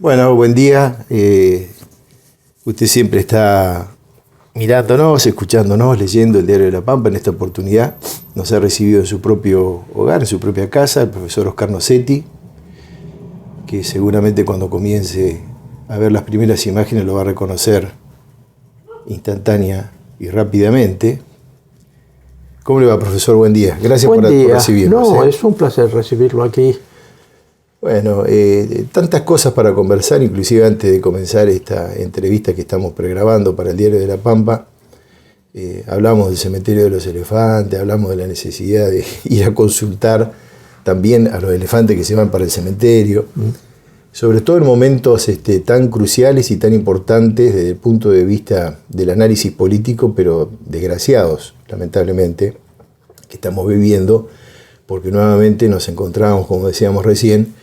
Bueno, buen día. Usted siempre está mirándonos, escuchándonos, leyendo el Diario de La Pampa. En esta oportunidad nos ha recibido en su propio hogar, en su propia casa, el profesor Oscar Nocetti, que seguramente cuando comience a ver las primeras imágenes lo va a reconocer instantánea y rápidamente. ¿Cómo le va, profesor? Buen día. Gracias por recibirnos. No, es un placer recibirlo aquí. Bueno, tantas cosas para conversar, inclusive antes de comenzar esta entrevista que estamos pregrabando para el Diario de La Pampa. Hablamos del cementerio de los elefantes, hablamos de la necesidad de ir a consultar también a los elefantes que se van para el cementerio, sobre todo en momentos tan cruciales y tan importantes desde el punto de vista del análisis político, pero desgraciados, lamentablemente, que estamos viviendo, porque nuevamente nos encontramos, como decíamos recién,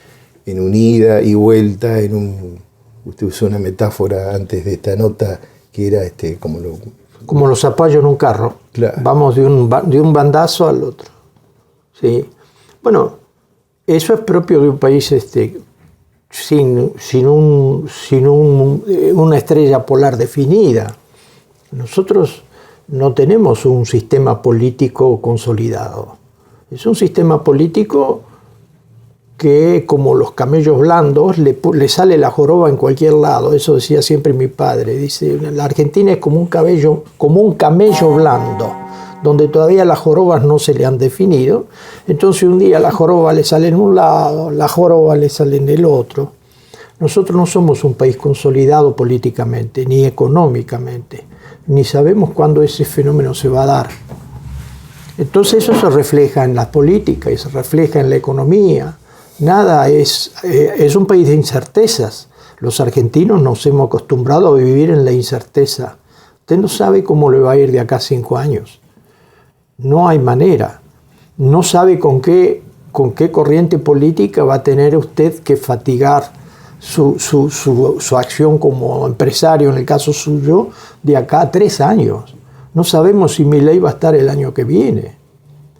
en un ida y vuelta, usted usó una metáfora antes de esta nota, que era como los zapallos en un carro. Claro. Vamos de un bandazo al otro. ¿Sí? Bueno, eso es propio de un país sin una estrella polar definida. Nosotros no tenemos un sistema político consolidado. Es un sistema político que, como los camellos blandos, le sale la joroba en cualquier lado. Eso decía siempre mi padre. Dice, la Argentina es como un camello blando, donde todavía las jorobas no se le han definido. Entonces un día la joroba le sale en un lado, la joroba le sale en el otro. Nosotros no somos un país consolidado políticamente, ni económicamente, ni sabemos cuándo ese fenómeno se va a dar. Entonces eso se refleja en la política y se refleja en la economía. Nada es un país de incertezas. Los argentinos nos hemos acostumbrado a vivir en la incerteza. Usted no sabe cómo le va a ir de acá a 5 años. No hay manera. No sabe con qué corriente política va a tener usted que fatigar su acción como empresario, en el caso suyo, de acá a 3 años. No sabemos si Milei va a estar el año que viene.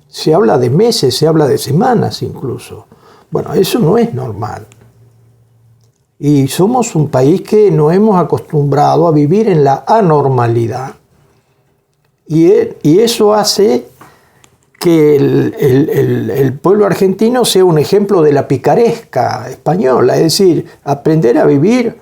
Se habla de meses, se habla de semanas incluso. Bueno, eso no es normal. Y somos un país que nos hemos acostumbrado a vivir en la anormalidad. Y eso hace que el pueblo argentino sea un ejemplo de la picaresca española. Es decir, aprender a vivir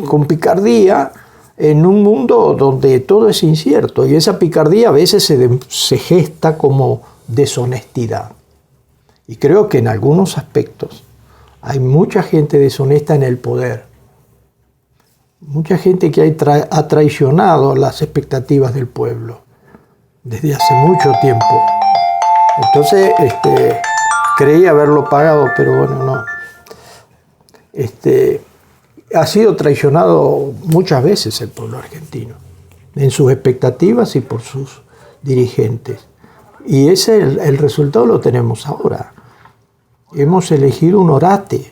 con picardía en un mundo donde todo es incierto. Y esa picardía a veces se gesta como deshonestidad. Y creo que en algunos aspectos hay mucha gente deshonesta en el poder. Mucha gente que ha traicionado las expectativas del pueblo desde hace mucho tiempo. Entonces, creí haberlo pagado, pero bueno, no. Ha sido traicionado muchas veces el pueblo argentino, en sus expectativas y por sus dirigentes. Y el resultado lo tenemos ahora. Hemos elegido un orate.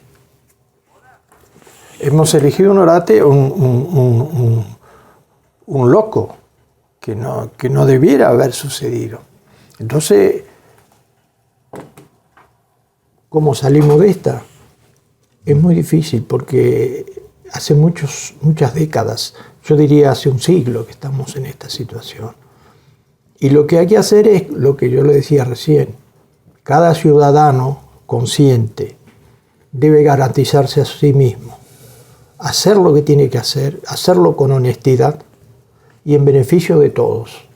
Un loco, que no debiera haber sucedido. Entonces, ¿cómo salimos de esta? Es muy difícil porque hace muchas décadas, yo diría hace un siglo que estamos en esta situación. Y lo que hay que hacer es lo que yo le decía recién. Cada ciudadano consciente debe garantizarse a sí mismo, hacer lo que tiene que hacer, hacerlo con honestidad y en beneficio de todos.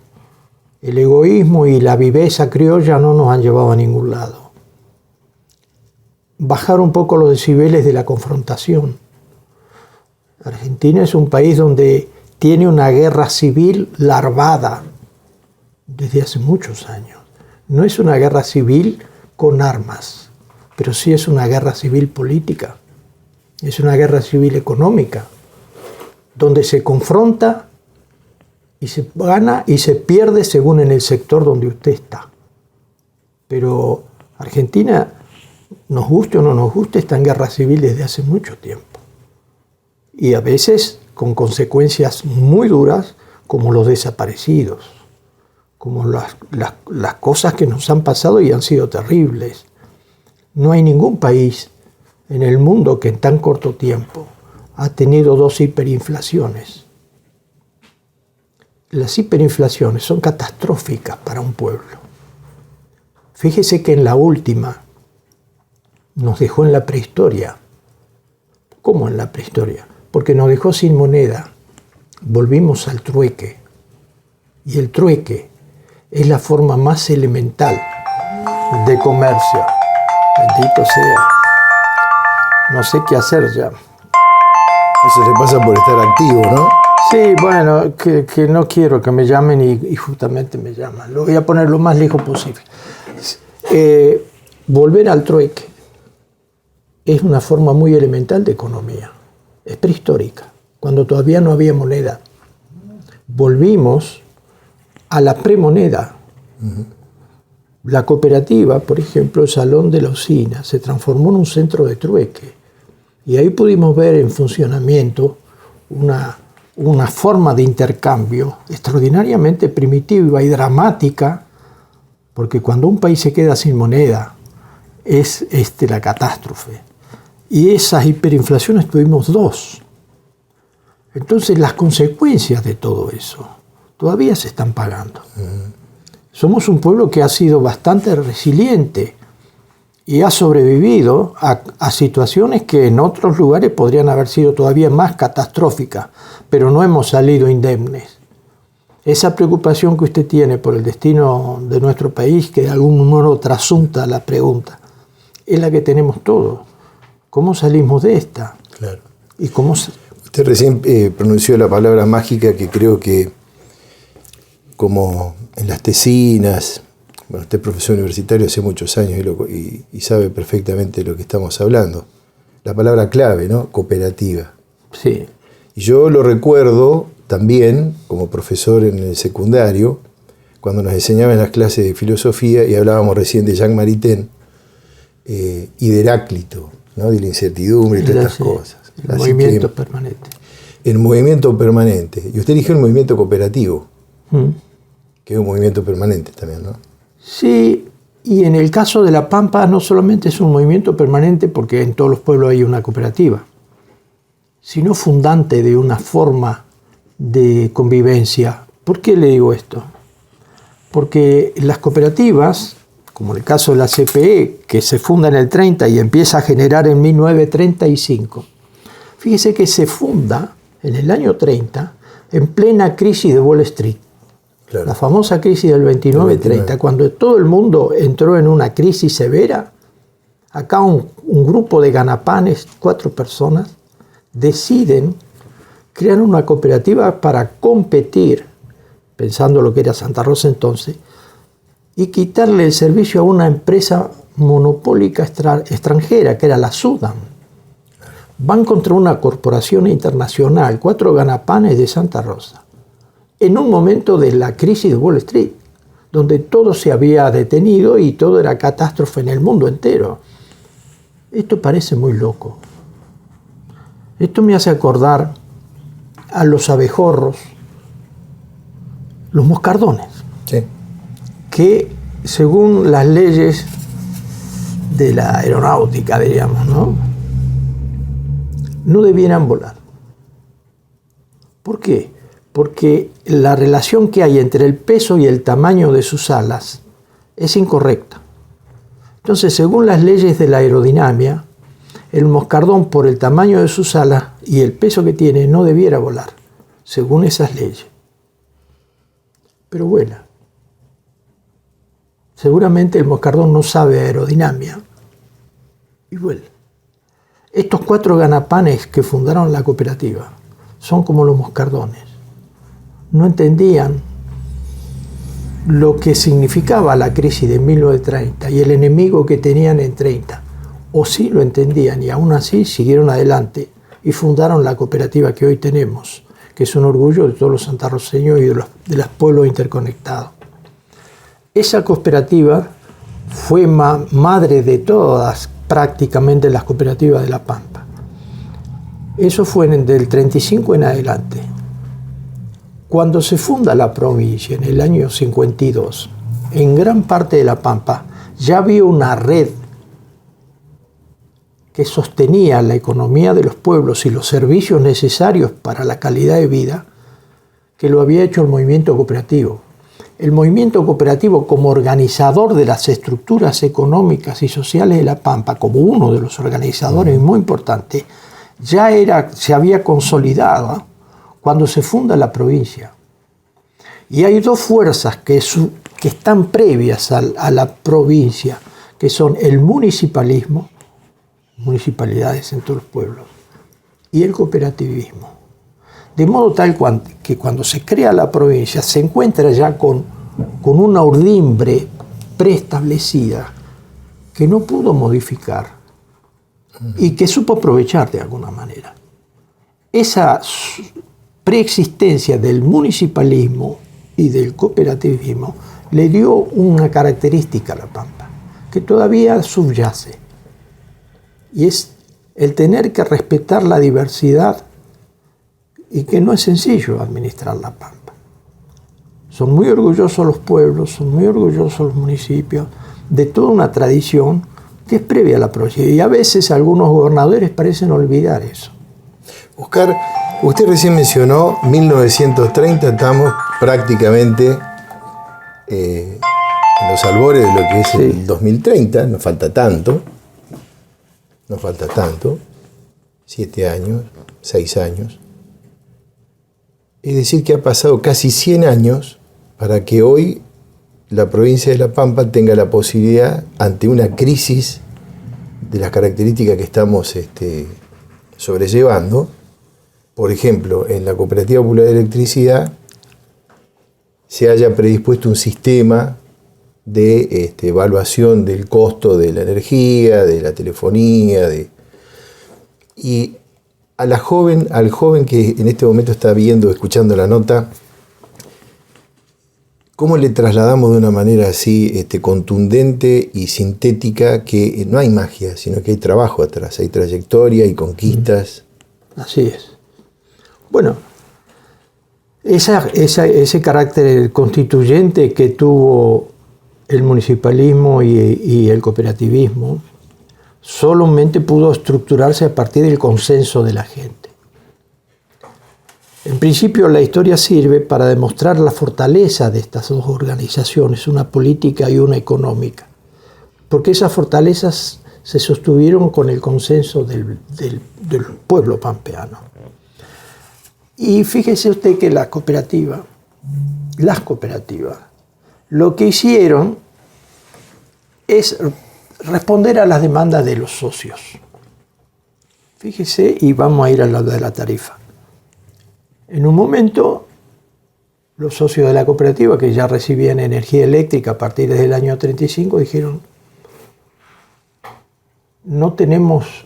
El egoísmo y la viveza criolla no nos han llevado a ningún lado. Bajar un poco los decibeles de la confrontación. Argentina es un país donde tiene una guerra civil larvada desde hace muchos años. No es una guerra civil con armas, pero sí es una guerra civil política, es una guerra civil económica, donde se confronta y se gana y se pierde según en el sector donde usted está. Pero Argentina, nos guste o no nos guste, está en guerra civil desde hace mucho tiempo. Y a veces con consecuencias muy duras, como los desaparecidos, como las cosas que nos han pasado y han sido terribles. No hay ningún país en el mundo que en tan corto tiempo ha tenido 2 hiperinflaciones. Las hiperinflaciones son catastróficas para un pueblo. Fíjese que en la última nos dejó en la prehistoria. ¿Cómo en la prehistoria? Porque nos dejó sin moneda. Volvimos al trueque. Y el trueque es la forma más elemental de comercio. Bendito sea. No sé qué hacer ya. Eso se pasa por estar activo, ¿no? Sí, bueno, que no quiero que me llamen y justamente me llaman. Lo voy a poner lo más lejos posible. Volver al trueque es una forma muy elemental de economía. Es prehistórica, cuando todavía no había moneda. Volvimos a la premoneda. La cooperativa, por ejemplo, el Salón de la Usina, se transformó en un centro de trueque. Y ahí pudimos ver en funcionamiento una forma de intercambio extraordinariamente primitiva y dramática, porque cuando un país se queda sin moneda es la catástrofe. Y esas hiperinflaciones tuvimos 2. Entonces las consecuencias de todo eso todavía se están pagando. Somos un pueblo que ha sido bastante resiliente y ha sobrevivido a situaciones que en otros lugares podrían haber sido todavía más catastróficas, pero no hemos salido indemnes. Esa preocupación que usted tiene por el destino de nuestro país, que de algún modo trasunta la pregunta, es la que tenemos todos. ¿Cómo salimos de esta? Claro. ¿Y cómo Usted recién pronunció la palabra mágica que creo que, como en las tesinas, bueno, usted es profesor universitario hace muchos años y sabe perfectamente de lo que estamos hablando. La palabra clave, ¿no? Cooperativa. Sí. Y yo lo recuerdo también como profesor en el secundario, cuando nos enseñaban en las clases de filosofía y hablábamos recién de Jean Maritain y de Heráclito, ¿no? De la incertidumbre y todas estas cosas. El movimiento permanente. El movimiento permanente. Y usted eligió el movimiento cooperativo, que es un movimiento permanente también, ¿no? Sí, y en el caso de La Pampa no solamente es un movimiento permanente porque en todos los pueblos hay una cooperativa, sino fundante de una forma de convivencia. ¿Por qué le digo esto? Porque las cooperativas, como en el caso de la CPE, que se funda en el 30 y empieza a generar en 1935, fíjese que se funda en el año 30 en plena crisis de Wall Street. Claro. La famosa crisis del 29-30, cuando todo el mundo entró en una crisis severa, acá un grupo de ganapanes, 4 personas, deciden crear una cooperativa para competir, pensando lo que era Santa Rosa entonces, y quitarle el servicio a una empresa monopólica extranjera, que era la Sudan. Van contra una corporación internacional, 4 ganapanes de Santa Rosa, en un momento de la crisis de Wall Street, donde todo se había detenido y todo era catástrofe en el mundo entero. Esto parece muy loco. Esto me hace acordar a los abejorros, los moscardones, sí, que según las leyes de la aeronáutica, diríamos, no debieran volar. ¿Por qué? Porque la relación que hay entre el peso y el tamaño de sus alas es incorrecta. Entonces, según las leyes de la aerodinámica, el moscardón, por el tamaño de sus alas y el peso que tiene, no debiera volar, según esas leyes. Pero vuela. Seguramente el moscardón no sabe aerodinámica y vuela. Estos 4 ganapanes que fundaron la cooperativa son como los moscardones. No entendían lo que significaba la crisis de 1930 y el enemigo que tenían en 30. O sí lo entendían y aún así siguieron adelante y fundaron la cooperativa que hoy tenemos, que es un orgullo de todos los santarroceños y de los pueblos interconectados. Esa cooperativa fue madre de todas prácticamente las cooperativas de La Pampa. Eso fue del 35 en adelante. Cuando se funda la provincia en el año 52, en gran parte de La Pampa ya había una red que sostenía la economía de los pueblos y los servicios necesarios para la calidad de vida, que lo había hecho el movimiento cooperativo. El movimiento cooperativo, como organizador de las estructuras económicas y sociales de La Pampa, como uno de los organizadores muy importantes, se había consolidado cuando se funda la provincia. Y hay dos fuerzas que están previas a la provincia, que son el municipalismo, municipalidades en todos los pueblos, y el cooperativismo. De modo tal que cuando se crea la provincia se encuentra ya con una urdimbre preestablecida que no pudo modificar y que supo aprovechar de alguna manera. Esa preexistencia del municipalismo y del cooperativismo le dio una característica a La Pampa, que todavía subyace, y es el tener que respetar la diversidad, y que no es sencillo administrar La Pampa. Son muy orgullosos los pueblos, son muy orgullosos los municipios de toda una tradición que es previa a la provincia, y a veces algunos gobernadores parecen olvidar eso. Oscar, usted recién mencionó 1930, estamos prácticamente en los albores de lo que es el 2030, nos falta tanto, 7 años, 6 años. Es decir, que ha pasado casi 100 años para que hoy la provincia de La Pampa tenga la posibilidad, ante una crisis de las características que estamos sobrellevando, por ejemplo, en la Cooperativa Popular de Electricidad, se haya predispuesto un sistema de evaluación del costo de la energía, de la telefonía, y al joven que en este momento está viendo, escuchando la nota, ¿cómo le trasladamos de una manera así contundente y sintética que no hay magia, sino que hay trabajo atrás, hay trayectoria y conquistas? Así es. Bueno, ese carácter constituyente que tuvo el municipalismo y el cooperativismo solamente pudo estructurarse a partir del consenso de la gente. En principio, la historia sirve para demostrar la fortaleza de estas dos organizaciones, una política y una económica, porque esas fortalezas se sostuvieron con el consenso del pueblo pampeano. Y fíjese usted que las cooperativas, lo que hicieron es responder a las demandas de los socios. Fíjese, y vamos a ir a lo de la tarifa. En un momento, los socios de la cooperativa, que ya recibían energía eléctrica a partir del año 35, dijeron: no tenemos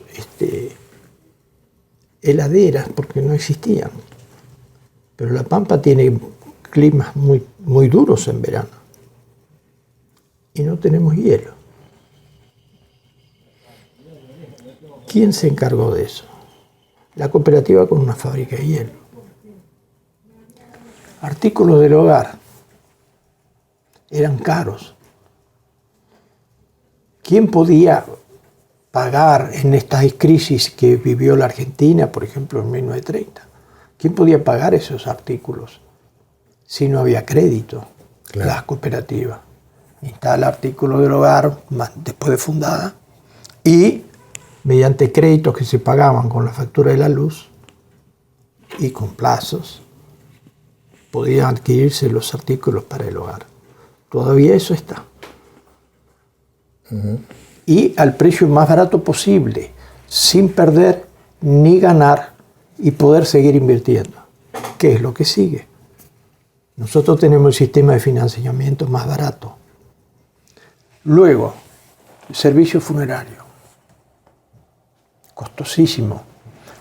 heladeras, porque no existían. Pero La Pampa tiene climas muy, muy duros en verano. Y no tenemos hielo. ¿Quién se encargó de eso? La cooperativa con una fábrica de hielo. Artículos del hogar eran caros. ¿Quién podía pagar en estas crisis que vivió la Argentina, por ejemplo, en 1930? ¿Quién podía pagar esos artículos si no había crédito? Claro. Las cooperativas. Instala artículos del hogar después de fundada, y mediante créditos que se pagaban con la factura de la luz y con plazos, podían adquirirse los artículos para el hogar. Todavía eso está. Uh-huh. Y al precio más barato posible, sin perder ni ganar, y poder seguir invirtiendo. ¿Qué es lo que sigue? Nosotros tenemos el sistema de financiamiento más barato. Luego, el servicio funerario. Costosísimo.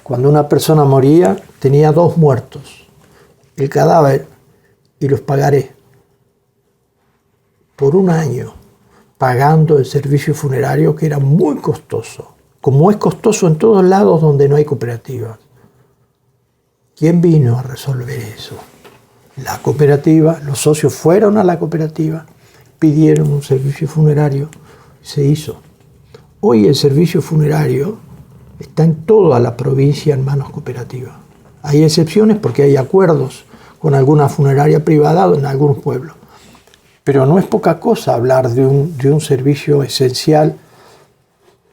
Cuando una persona moría, tenía 2 muertos: el cadáver y los pagarés. Por 1 año, pagando el servicio funerario, que era muy costoso, como es costoso en todos lados donde no hay cooperativas. ¿Quién vino a resolver eso? La cooperativa. Los socios fueron a la cooperativa, pidieron un servicio funerario, se hizo. Hoy el servicio funerario está en toda la provincia en manos cooperativas. Hay excepciones porque hay acuerdos con alguna funeraria privada en algunos pueblos. Pero no es poca cosa hablar de un servicio esencial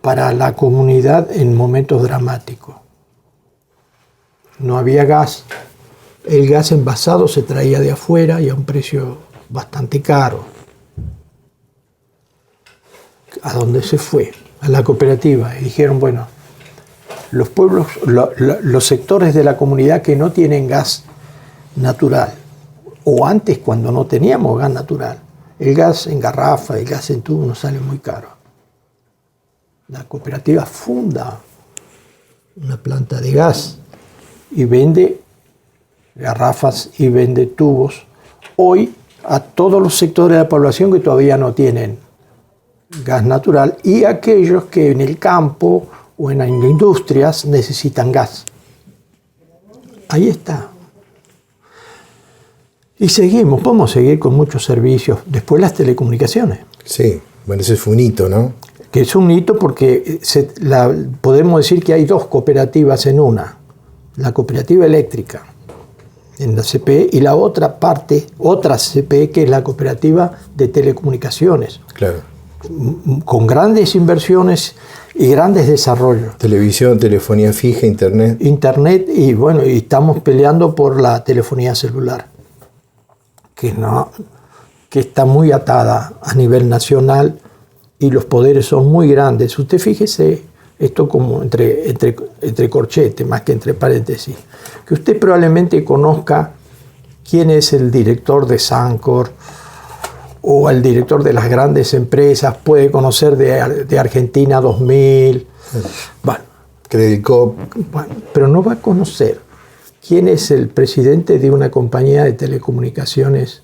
para la comunidad en momentos dramáticos. No había gas. El gas envasado se traía de afuera y a un precio bastante caro. ¿A dónde se fue? A la cooperativa. Y dijeron, bueno, los pueblos, los sectores de la comunidad que no tienen gas natural, o antes cuando no teníamos gas natural, el gas en garrafa, el gas en tubo nos sale muy caro. La cooperativa funda una planta de gas y vende garrafas y vende tubos hoy a todos los sectores de la población que todavía no tienen gas natural y aquellos que en el campo o en industrias necesitan gas. Ahí está. Y seguimos, podemos seguir con muchos servicios. Después las telecomunicaciones. Sí, bueno, ese fue un hito, ¿no? Que es un hito porque podemos decir que hay dos cooperativas en una. La cooperativa eléctrica en la CPE y la otra parte, otra CPE, que es la cooperativa de telecomunicaciones. Claro. Con grandes inversiones y grandes desarrollos. Televisión, telefonía fija, internet. Internet y bueno, y estamos peleando por la telefonía celular, que está muy atada a nivel nacional y los poderes son muy grandes. Usted fíjese, esto como entre corchetes, más que entre paréntesis, que usted probablemente conozca quién es el director de Sancor o el director de las grandes empresas, puede conocer de Argentina 2000, bueno, Credit Corp. bueno, pero no va a conocer quién es el presidente de una compañía de telecomunicaciones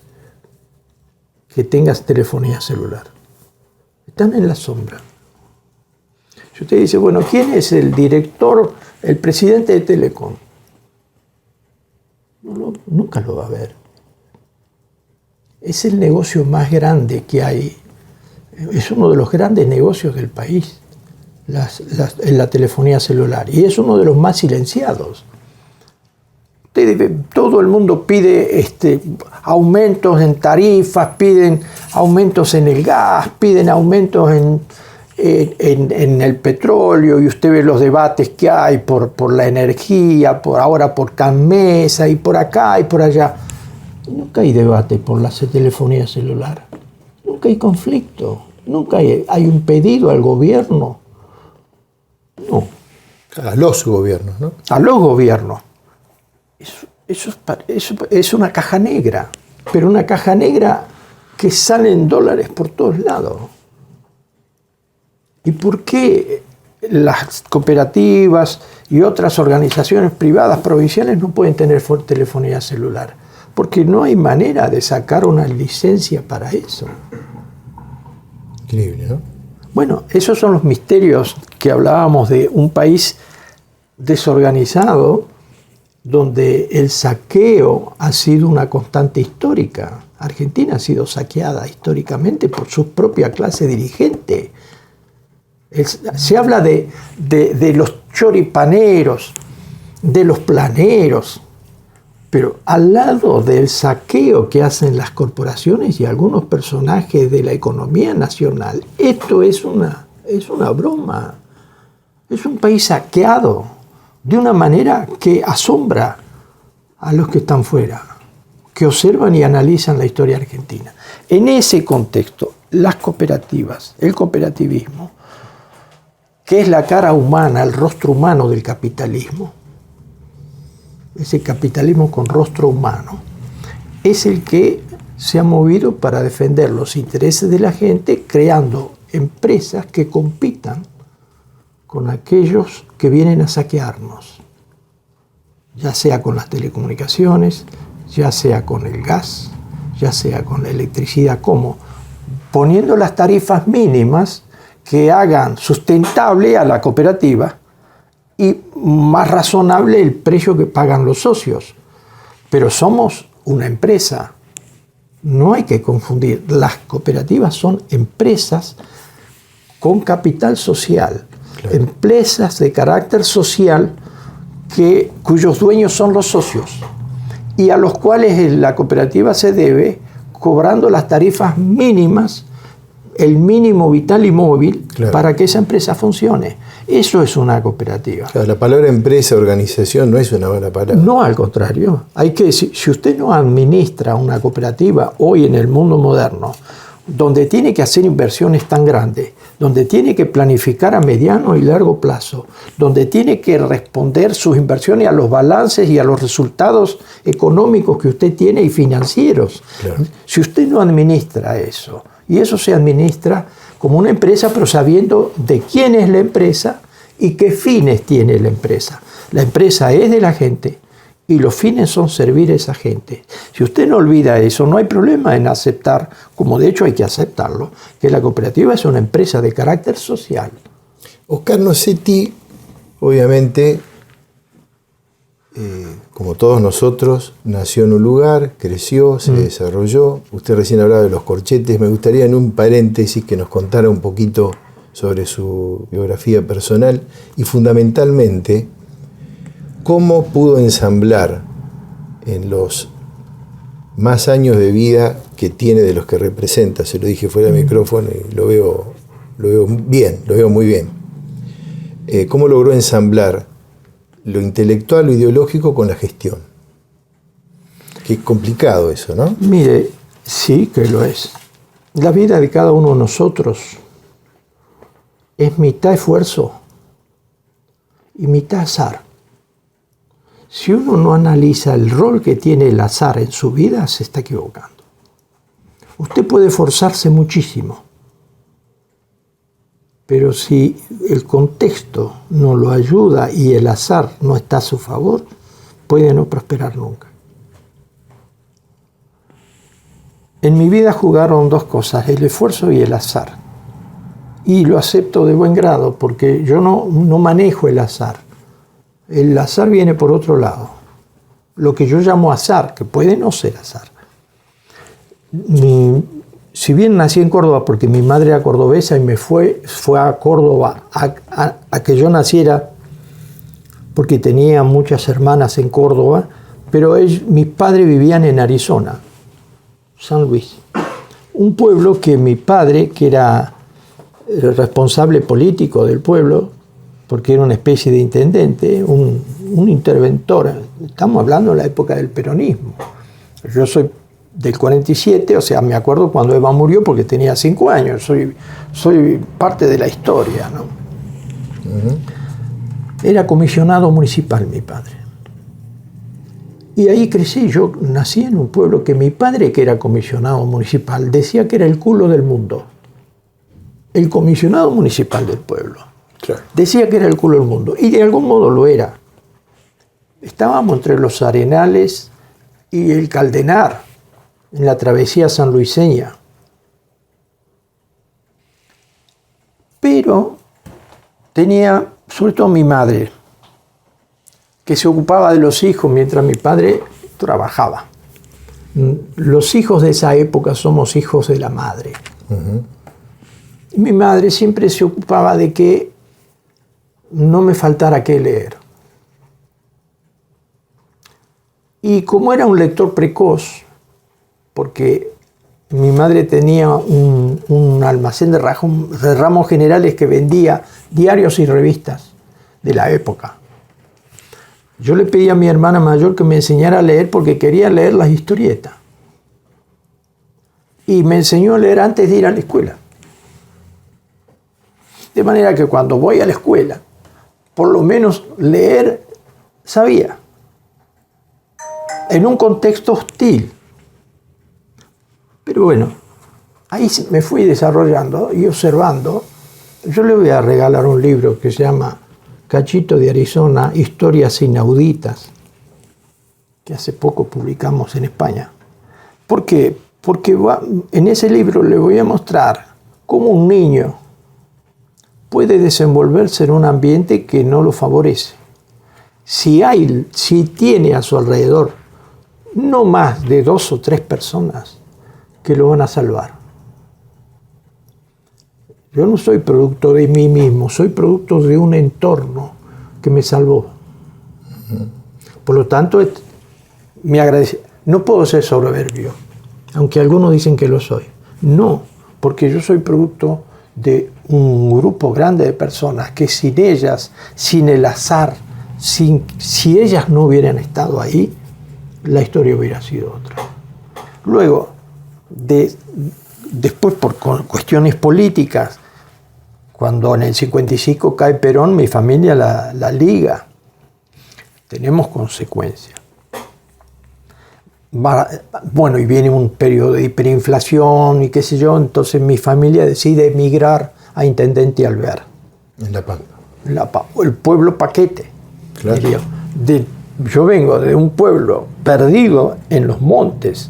que tenga telefonía celular. Están en la sombra. Si usted dice, bueno, ¿quién es el director, el presidente de Telecom? Nunca lo va a ver. Es el negocio más grande que hay. Es uno de los grandes negocios del país, la telefonía celular. Y es uno de los más silenciados. Todo el mundo pide aumentos en tarifas, piden aumentos en el gas, piden aumentos en el petróleo, y usted ve los debates que hay por la energía, ahora por Canmesa, y por acá y por allá. Nunca hay debate por la telefonía celular. Nunca hay conflicto. Nunca hay un pedido al gobierno. No. A los gobiernos, ¿no? A los gobiernos. Eso es una caja negra, pero una caja negra que salen dólares por todos lados. ¿Y por qué las cooperativas y otras organizaciones privadas provinciales no pueden tener telefonía celular? Porque no hay manera de sacar una licencia para eso. Increíble, ¿no? Bueno, esos son los misterios que hablábamos de un país desorganizado, donde el saqueo ha sido una constante histórica. Argentina ha sido saqueada históricamente por su propia clase dirigente. Se habla de los choripaneros, de los planeros, pero al lado del saqueo que hacen las corporaciones y algunos personajes de la economía nacional, esto es una broma. Es un país saqueado de una manera que asombra a los que están fuera, que observan y analizan la historia argentina. En ese contexto, las cooperativas, el cooperativismo, que es la cara humana, el rostro humano del capitalismo, ese capitalismo con rostro humano, es el que se ha movido para defender los intereses de la gente, creando empresas que compitan con aquellos que vienen a saquearnos, ya sea con las telecomunicaciones, ya sea con el gas, ya sea con la electricidad, como poniendo las tarifas mínimas que hagan sustentable a la cooperativa y más razonable el precio que pagan los socios. Pero somos una empresa, no hay que confundir. Las cooperativas son empresas con capital social, Claro. Empresas de carácter social cuyos dueños son los socios y a los cuales la cooperativa se debe cobrando las tarifas mínimas, el mínimo vital y móvil, claro, para que esa empresa funcione. Eso es una cooperativa. Claro, la palabra empresa, organización no es una buena palabra. No, al contrario. Hay que decir, si usted no administra una cooperativa hoy en el mundo moderno, donde tiene que hacer inversiones tan grandes, donde tiene que planificar a mediano y largo plazo, donde tiene que responder sus inversiones a los balances y a los resultados económicos que usted tiene y financieros. Claro. Si usted no administra eso, y eso se administra como una empresa, pero sabiendo de quién es la empresa y qué fines tiene la empresa. La empresa es de la gente y los fines son servir a esa gente. Si usted no olvida eso, no hay problema en aceptar, como de hecho hay que aceptarlo, que la cooperativa es una empresa de carácter social. Oscar Nocetti, obviamente, como todos nosotros, nació en un lugar, creció, se desarrolló. Usted recién hablaba de los corchetes. Me gustaría en un paréntesis que nos contara un poquito sobre su biografía personal y fundamentalmente cómo pudo ensamblar en los más años de vida que tiene de los que representa. Se lo dije fuera del micrófono y lo veo bien, lo veo muy bien. ¿Cómo logró ensamblar lo intelectual, lo ideológico con la gestión? Qué complicado eso, ¿no? Mire, sí que lo es. La vida de cada uno de nosotros es mitad esfuerzo y mitad azar. Si uno no analiza el rol que tiene el azar en su vida, se está equivocando. Usted puede esforzarse muchísimo, pero si el contexto no lo ayuda y el azar no está a su favor, puede no prosperar nunca. En mi vida jugaron dos cosas, el esfuerzo y el azar. Y lo acepto de buen grado porque yo no manejo el azar. El azar viene por otro lado. Lo que yo llamo azar, que puede no ser azar. Si bien nací en Córdoba porque mi madre era cordobesa y me fue a Córdoba a que yo naciera porque tenía muchas hermanas en Córdoba, pero mis padres vivían en Arizona, San Luis. Un pueblo que mi padre, que era el responsable político del pueblo, porque era una especie de intendente, un interventor. Estamos hablando de la época del peronismo. Yo soy del 47, o sea, me acuerdo cuando Eva murió porque tenía 5 años. Soy parte de la historia, ¿no? Uh-huh. Era comisionado municipal mi padre. Y ahí crecí. Yo nací en un pueblo que mi padre, que era comisionado municipal, decía que era el culo del mundo. El comisionado municipal del pueblo. Claro. Decía que era el culo del mundo, y de algún modo lo era. Estábamos entre los Arenales y el Caldenar, en la travesía sanluiseña. Pero tenía, sobre todo mi madre, que se ocupaba de los hijos mientras mi padre trabajaba. Los hijos de esa época somos hijos de la madre. Uh-huh. Y mi madre siempre se ocupaba de que no me faltara qué leer. Y como era un lector precoz, porque mi madre tenía un almacén de ramos generales que vendía diarios y revistas de la época, yo le pedí a mi hermana mayor que me enseñara a leer porque quería leer las historietas. Y me enseñó a leer antes de ir a la escuela. De manera que cuando voy a la escuela, por lo menos leer sabía. En un contexto hostil. Pero bueno, ahí me fui desarrollando y observando. Yo le voy a regalar un libro que se llama Cachito de Arizona, Historias Inauditas, que hace poco publicamos en España. ¿Por qué? Porque en ese libro le voy a mostrar cómo un niño puede desenvolverse en un ambiente que no lo favorece. Si tiene a su alrededor no más de 2 o 3 personas que lo van a salvar. Yo no soy producto de mí mismo, soy producto de un entorno que me salvó. Por lo tanto, no puedo ser soberbio, aunque algunos dicen que lo soy. No, porque yo soy producto de un grupo grande de personas que sin ellas, sin el azar, si ellas no hubieran estado ahí, la historia hubiera sido otra. Luego, después por cuestiones políticas, cuando en el 55 cae Perón, mi familia la liga. Tenemos consecuencias. Bueno, y viene un periodo de hiperinflación y qué sé yo, entonces mi familia decide emigrar a Intendente Alvear. En La Pampa. El pueblo Paquete. Claro. Yo vengo de un pueblo perdido en los montes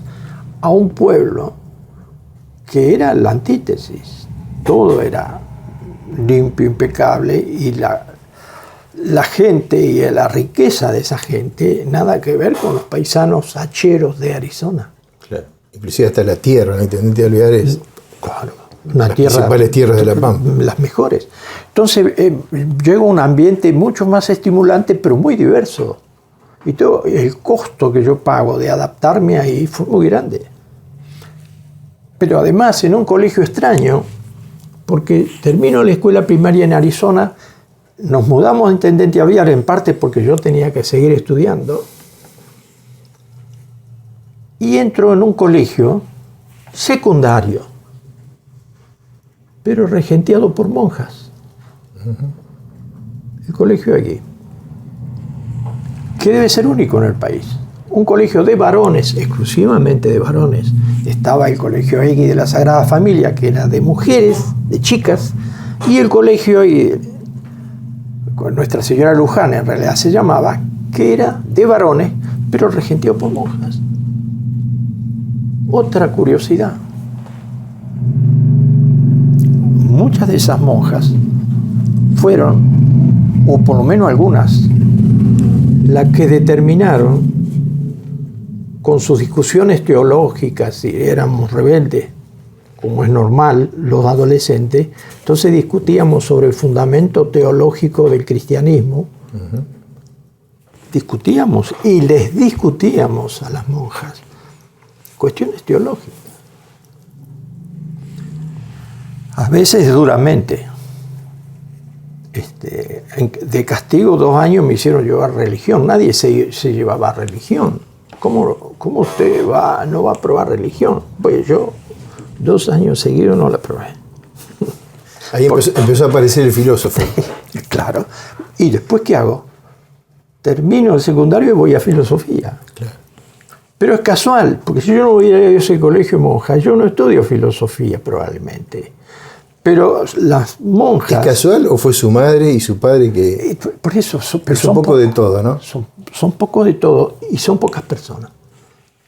a un pueblo que era la antítesis. Todo era limpio, impecable, y la gente y la riqueza de esa gente, nada que ver con los paisanos hacheros de Arizona. Claro. Inclusive hasta la tierra, ¿no? Intendente Alvear es claro, las principales tierras de La Pampa. Las mejores. Entonces llega un ambiente mucho más estimulante, pero muy diverso. Y todo el costo que yo pago de adaptarme ahí fue muy grande. Pero además en un colegio extraño, porque termino la escuela primaria en Arizona, nos mudamos a Intendente Alvear en parte porque yo tenía que seguir estudiando, y entro en un colegio secundario, pero regenteado por monjas. El colegio aquí, que debe ser único en el país. Un colegio de varones, exclusivamente de varones. Estaba el colegio Egui de la Sagrada Familia, que era de mujeres, de chicas, y el colegio con Nuestra Señora Luján, en realidad se llamaba, que era de varones, pero regenteado por monjas. Otra curiosidad. Muchas de esas monjas fueron, o por lo menos algunas, las que determinaron, con sus discusiones teológicas, si éramos rebeldes, como es normal, los adolescentes, entonces discutíamos sobre el fundamento teológico del cristianismo. Discutíamos y les discutíamos a las monjas cuestiones teológicas. A veces duramente. De castigo 2 años me hicieron llevar religión. Nadie se llevaba a religión. ¿Cómo usted no va a probar religión? Pues yo 2 años seguidos no la probé. Ahí empezó a aparecer el filósofo. Claro. ¿Y después qué hago? Termino el secundario y voy a filosofía. Claro. Pero es casual, porque si yo no hubiera ido a ese colegio de monjas, yo no estudio filosofía probablemente. Pero las monjas... ¿Es casual o fue su madre y su padre que...? Por eso, pero son un poco de todo, ¿no? Son poco de todo y son pocas personas.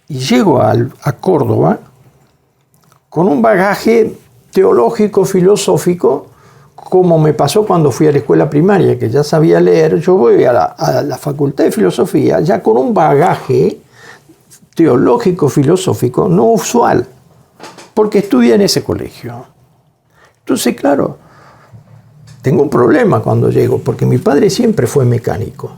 Y llego a Córdoba con un bagaje teológico, filosófico, como me pasó cuando fui a la escuela primaria, que ya sabía leer. Yo voy a la Facultad de Filosofía ya con un bagaje teológico, filosófico, no usual, porque estudié en ese colegio. Entonces, claro, tengo un problema cuando llego, porque mi padre siempre fue mecánico,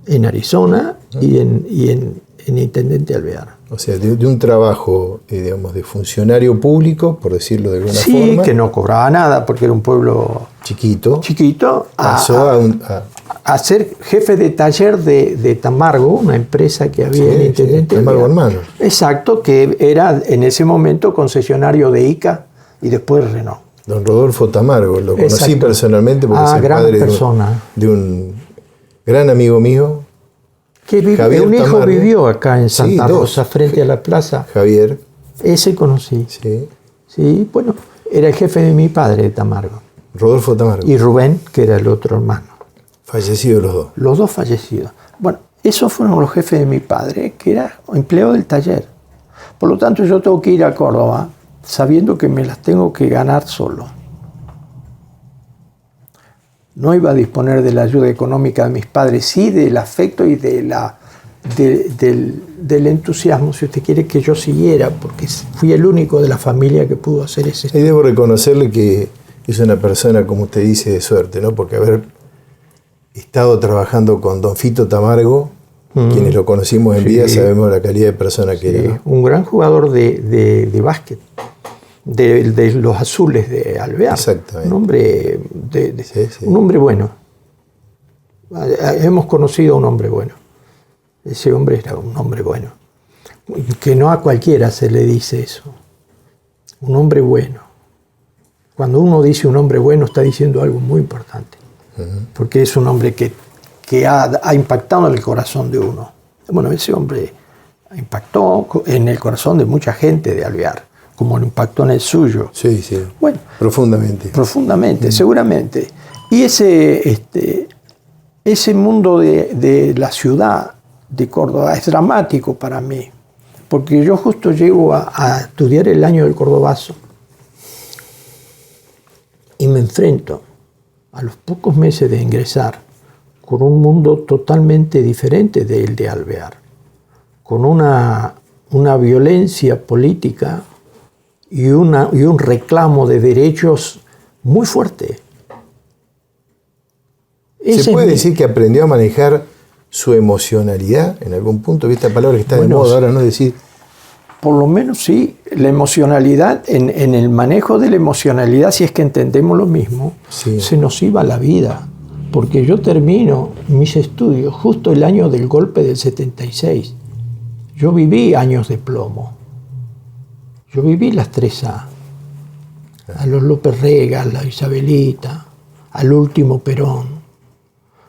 en Arizona y en Intendente Alvear. O sea, de un trabajo, digamos, de funcionario público, por decirlo de alguna forma. Sí, que no cobraba nada, porque era un pueblo chiquito, pasó a ser jefe de taller de Tamargo, una empresa que había en Intendente Tamargo Hermanos. Exacto, que era en ese momento concesionario de ICA y después Renault. Don Rodolfo Tamargo, lo conocí personalmente porque es el padre de un gran amigo mío. Que un hijo Tamargo. Vivió acá en Santa Rosa, frente a la plaza. Javier. Ese conocí. Sí, bueno, era el jefe de mi padre, Tamargo. Rodolfo Tamargo. Y Rubén, que era el otro hermano. Fallecidos los dos. Los dos fallecidos. Bueno, esos fueron los jefes de mi padre, que era empleado del taller. Por lo tanto, yo tengo que ir a Córdoba sabiendo que me las tengo que ganar solo. No iba a disponer de la ayuda económica de mis padres, sí del afecto y del entusiasmo, si usted quiere, que yo siguiera, porque fui el único de la familia que pudo hacer ese. Y debo reconocerle que es una persona, como usted dice, de suerte, ¿no? Porque haber estado trabajando con don Fito Tamargo, quienes lo conocimos en vida, sabemos la calidad de persona que era, ¿no? Un gran jugador de básquet, de los Azules de Alvear. Exactamente. Un hombre, un hombre bueno. Hemos conocido a un hombre bueno. Ese hombre era un hombre bueno. Que no a cualquiera se le dice eso. Un hombre bueno. Cuando uno dice un hombre bueno, está diciendo algo muy importante. Porque es un hombre que ha impactado en el corazón de uno. Bueno, ese hombre impactó en el corazón de mucha gente de Alvear, como lo impactó en el suyo. Sí, sí. Bueno, profundamente. Profundamente, seguramente. Y ese mundo de la ciudad de Córdoba es dramático para mí, porque yo justo llego a estudiar el año del Cordobazo y me enfrento a los pocos meses de ingresar con un mundo totalmente diferente del de Alvear, con una violencia política y un reclamo de derechos muy fuerte. ¿Se puede decir que aprendió a manejar su emocionalidad en algún punto? ¿Viste la palabra que está de moda ahora, no decir? Por lo menos sí, la emocionalidad, en el manejo de la emocionalidad, si es que entendemos lo mismo, se nos iba la vida. Porque yo termino mis estudios justo el año del golpe del 76. Yo viví años de plomo. Yo viví las 3A. A los López Rega, a la Isabelita, al último Perón.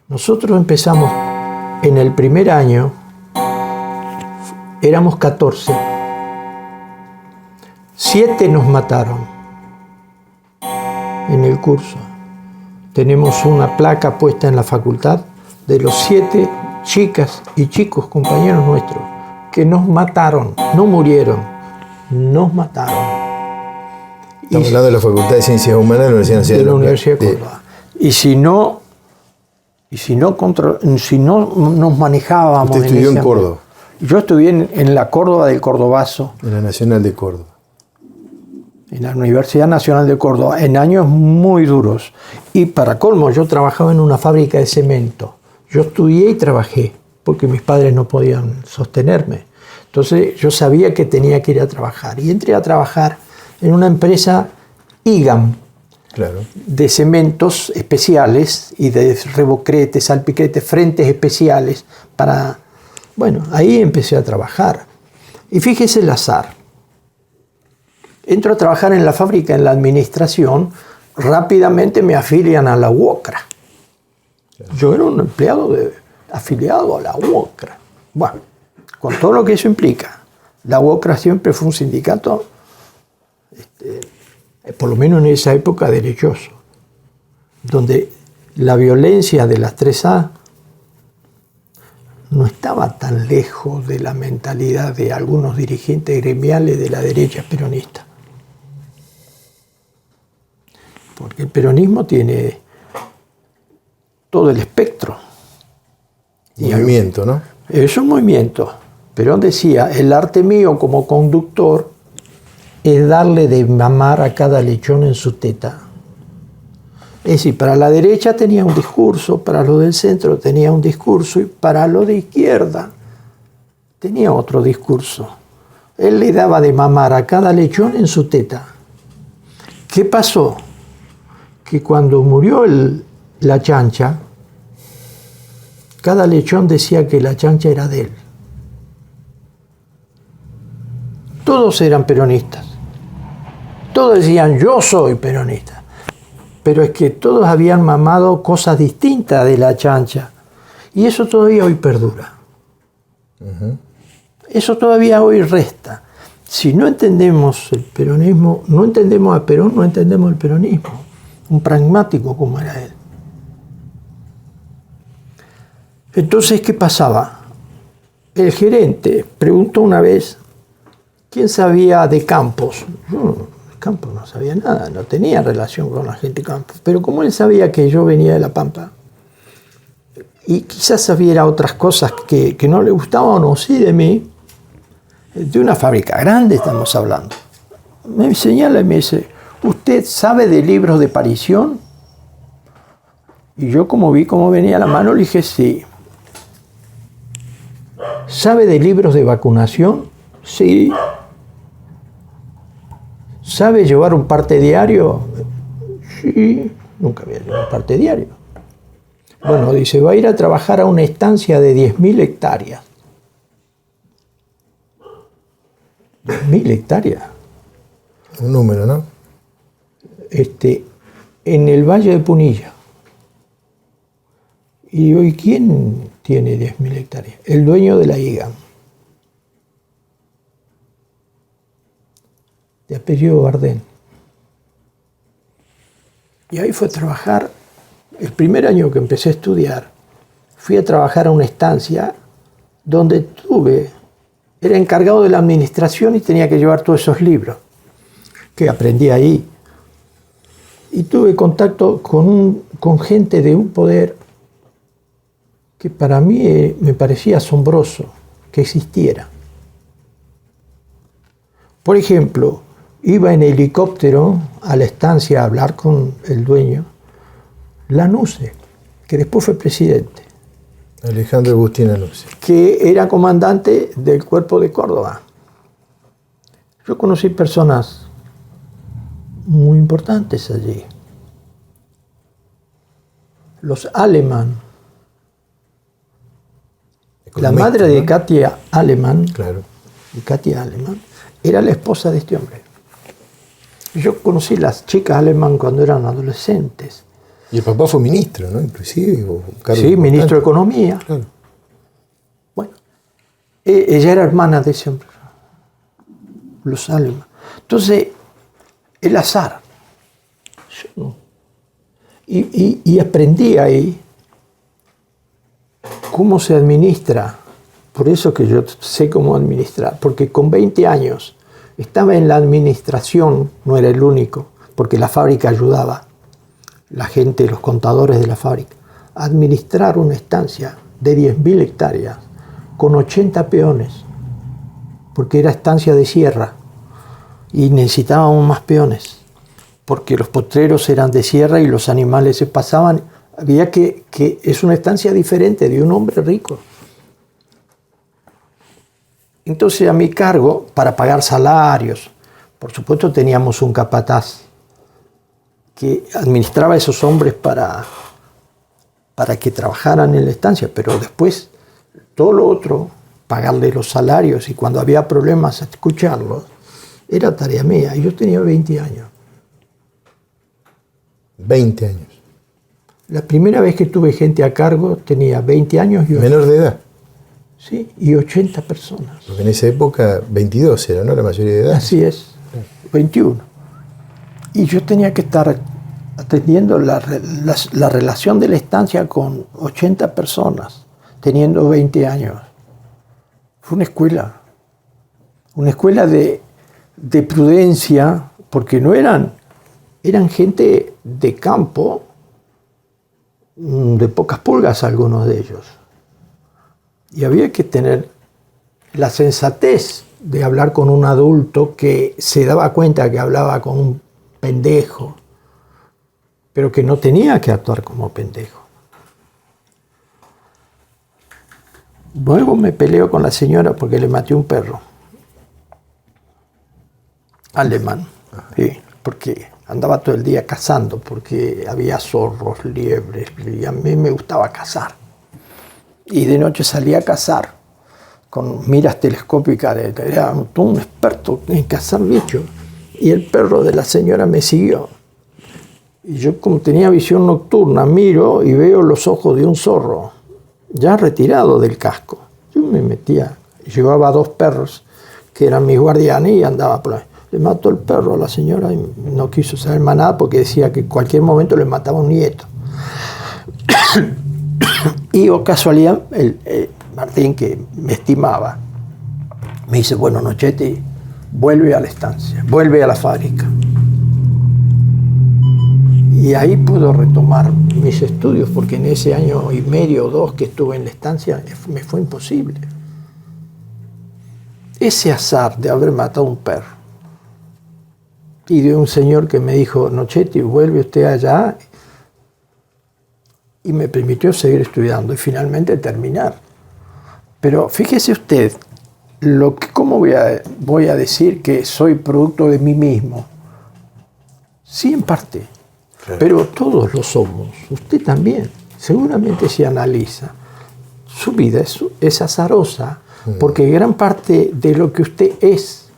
Nosotros empezamos en el primer año, éramos 14. 7 nos mataron en el curso. Tenemos una placa puesta en la facultad de los 7 chicas y chicos, compañeros nuestros, que nos mataron, no murieron, nos mataron. Estamos hablando de la Facultad de Ciencias Humanas de la Universidad de Córdoba. Y si no nos manejábamos... ¿Usted estudió en Córdoba? Yo estudié en la Córdoba del Cordobazo. En la Nacional de Córdoba. En la Universidad Nacional de Córdoba, en años muy duros. Y para colmo, yo trabajaba en una fábrica de cemento. Yo estudié y trabajé, porque mis padres no podían sostenerme. Entonces yo sabía que tenía que ir a trabajar. Y entré a trabajar en una empresa IGAM, claro, de cementos especiales y de rebocretes, salpiquetes, frentes especiales para... Bueno, ahí empecé a trabajar. Y fíjese el azar. Entro a trabajar en la fábrica, en la administración, rápidamente me afilian a la UOCRA. Yo era un empleado afiliado a la UOCRA. Bueno, con todo lo que eso implica. La UOCRA siempre fue un sindicato, por lo menos en esa época, derechoso, donde la violencia de las 3A no estaba tan lejos de la mentalidad de algunos dirigentes gremiales de la derecha peronista. Porque el peronismo tiene todo el espectro. Movimiento, ¿no? Es un movimiento. Perón decía, el arte mío como conductor es darle de mamar a cada lechón en su teta. Es decir, para la derecha tenía un discurso, para lo del centro tenía un discurso y para lo de izquierda tenía otro discurso. Él le daba de mamar a cada lechón en su teta. ¿Qué pasó? Que cuando murió la chancha, cada lechón decía que la chancha era de él. Todos eran peronistas. Todos decían, yo soy peronista. Pero es que todos habían mamado cosas distintas de la chancha. Y eso todavía hoy perdura. Eso todavía hoy resta. Si no entendemos el peronismo, no entendemos a Perón, no entendemos el peronismo. Un pragmático como era él. Entonces, ¿qué pasaba? El gerente preguntó una vez, ¿quién sabía de Campos? Yo de Campos no sabía nada, no tenía relación con la gente de Campos. Pero como él sabía que yo venía de La Pampa, y quizás sabía otras cosas que no le gustaban o sí de mí, de una fábrica grande estamos hablando, me señala y me dice, ¿usted sabe de libros de aparición? Y yo, como vi cómo venía la mano, le dije sí. ¿Sabe de libros de vacunación? Sí. ¿Sabe llevar un parte diario? Sí. Nunca había llevado un parte diario. Bueno, dice, va a ir a trabajar a una estancia de 10.000 hectáreas. 10.000 hectáreas. Un número, ¿no? En el Valle de Punilla. Y hoy, ¿quién tiene 10.000 hectáreas? El dueño de la IGAM. De apellido Bardén. Y ahí fue a trabajar. El primer año que empecé a estudiar, fui a trabajar a una estancia donde era encargado de la administración y tenía que llevar todos esos libros que aprendí ahí. Y tuve contacto con gente de un poder que para mí me parecía asombroso que existiera. Por ejemplo, iba en helicóptero a la estancia a hablar con el dueño, Lanusse, que después fue presidente. Alejandro Agustín Lanusse. Que era comandante del Cuerpo de Córdoba. Yo conocí personas muy importantes allí. Los Alemann. La madre de Katia Alemann, claro, era la esposa de este hombre. Yo conocí las chicas Alemann cuando eran adolescentes. Y el papá fue ministro, ¿no? Inclusive. Sí, ministro de Economía. Claro. Bueno, ella era hermana de ese hombre. Los Alemann. Entonces, el azar. Yo no. Y aprendí ahí cómo se administra. Por eso que yo sé cómo administrar. Porque con 20 años estaba en la administración, no era el único, porque la fábrica ayudaba, la gente, los contadores de la fábrica, a administrar una estancia de 10.000 hectáreas con 80 peones, porque era estancia de sierra y necesitábamos más peones, porque los potreros eran de sierra y los animales se pasaban. Había que es una estancia diferente de un hombre rico. Entonces, a mi cargo, para pagar salarios, por supuesto teníamos un capataz que administraba a esos hombres para que trabajaran en la estancia, pero después todo lo otro, pagarle los salarios y cuando había problemas escucharlos, era tarea mía. Y yo tenía 20 años. 20 años. La primera vez que tuve gente a cargo tenía 20 años. ¿Menor de edad? Sí, y 80 personas. Porque en esa época 22 era, ¿no? La mayoría de edad. Así es, 21. Y yo tenía que estar atendiendo la relación de la estancia con 80 personas, teniendo 20 años. Fue una escuela de prudencia, porque no eran gente de campo, de pocas pulgas algunos de ellos. Y había que tener la sensatez de hablar con un adulto que se daba cuenta que hablaba con un pendejo, pero que no tenía que actuar como pendejo. Luego me peleo con la señora porque le maté un perro alemán, sí, porque andaba todo el día cazando, porque había zorros, liebres, y a mí me gustaba cazar. Y de noche salía a cazar con miras telescópicas, era todo un experto en cazar bichos. Y el perro de la señora me siguió. Y yo, como tenía visión nocturna, miro y veo los ojos de un zorro, ya retirado del casco. Yo me metía, llevaba 2 perros que eran mis guardianes y andaba por ahí. Le mató el perro a la señora y no quiso saber más nada porque decía que en cualquier momento le mataba un nieto. Y o casualidad, Martín, que me estimaba, me dice, bueno, Nochetti, vuelve a la estancia, vuelve a la fábrica. Y ahí puedo retomar mis estudios, porque en ese año y medio o 2 que estuve en la estancia me fue imposible. Ese azar de haber matado un perro y de un señor que me dijo, Nochetti, vuelve usted allá, y me permitió seguir estudiando y finalmente terminar. Pero fíjese usted, ¿cómo voy a decir que soy producto de mí mismo? Sí, en parte, claro. Pero todos lo somos, usted también. Seguramente si analiza, su vida es azarosa, porque gran parte de lo que usted es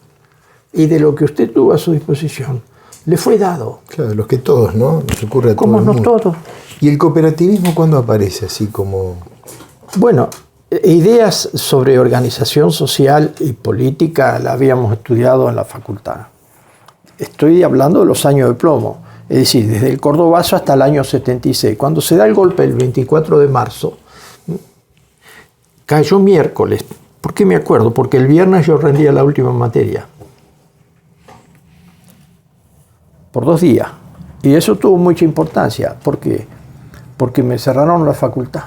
y de lo que usted tuvo a su disposición le fue dado. Claro, los que todos, ¿no? Nos ocurre a todos. Como no todos. ¿Y el cooperativismo cuándo aparece así como...? Bueno, ideas sobre organización social y política la habíamos estudiado en la facultad. Estoy hablando de los años de plomo, es decir, desde el Cordobazo hasta el año 76. Cuando se da el golpe el 24 de marzo, cayó miércoles. ¿Por qué me acuerdo? Porque el viernes yo rendía la última materia. Por 2 días. Y eso tuvo mucha importancia. ¿Por qué? Porque me cerraron la facultad.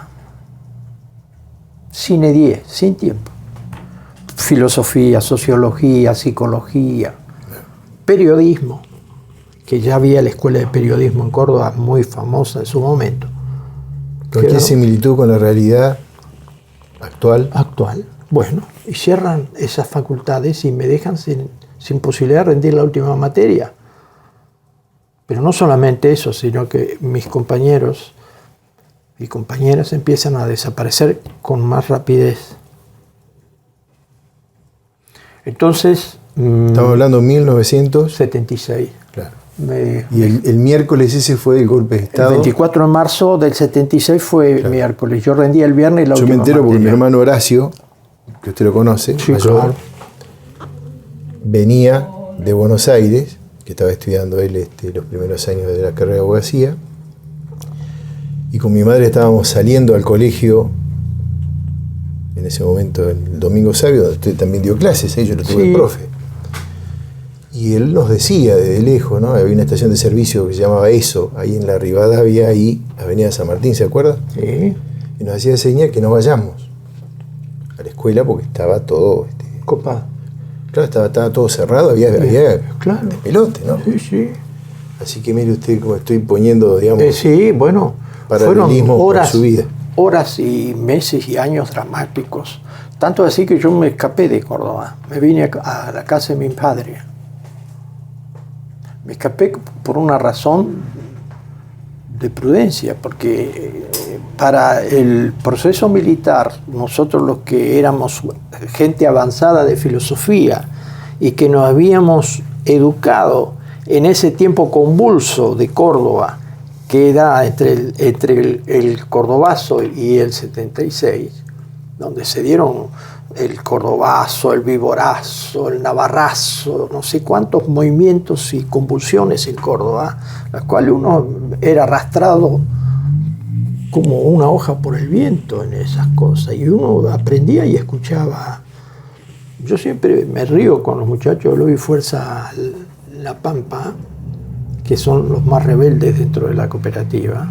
Sine die, sin tiempo. Filosofía, sociología, psicología, periodismo, que ya había la escuela de periodismo en Córdoba muy famosa en su momento. ¿Qué similitud con la realidad actual? Actual. Bueno, y cierran esas facultades y me dejan sin posibilidad de rendir la última materia. Pero no solamente eso, sino que mis compañeros y compañeras empiezan a desaparecer con más rapidez. Entonces... Estamos hablando de 1976. Claro. Y el miércoles ese fue el golpe de Estado. El 24 de marzo del 76 fue el miércoles. Yo rendí el viernes la última materia. Yo me entero porque mi hermano Horacio, que usted lo conoce, sí, mayor, claro, venía de Buenos Aires, que estaba estudiando él los primeros años de la carrera de abogacía, y con mi madre estábamos saliendo al colegio, en ese momento, el Domingo Sabio, donde usted también dio clases, yo lo tuve de profe. Y él nos decía desde lejos, ¿no? Había una estación de servicio que se llamaba ESO, ahí en la Rivadavia, ahí, Avenida San Martín, ¿se acuerda? Sí. Y nos hacía señal que no vayamos a la escuela porque estaba todo... copado. Claro, estaba todo cerrado, había claro, pelote, ¿no? Sí, sí. Así que mire usted cómo estoy poniendo, digamos... sí, bueno, paralelismo fueron por su vida. Horas y meses y años dramáticos. Tanto así que yo me escapé de Córdoba. Me vine a la casa de mi padre. Me escapé por una razón de prudencia, porque para el proceso militar, nosotros los que éramos gente avanzada de filosofía y que nos habíamos educado en ese tiempo convulso de Córdoba, que era entre el Cordobazo y el 76, donde se dieron el Cordobazo, el Viborazo, el Navarrazo, no sé cuántos movimientos y convulsiones en Córdoba, las cuales uno era arrastrado como una hoja por el viento en esas cosas, y uno aprendía y escuchaba. Yo siempre me río con los muchachos de Luz y Fuerza La Pampa, que son los más rebeldes dentro de la cooperativa,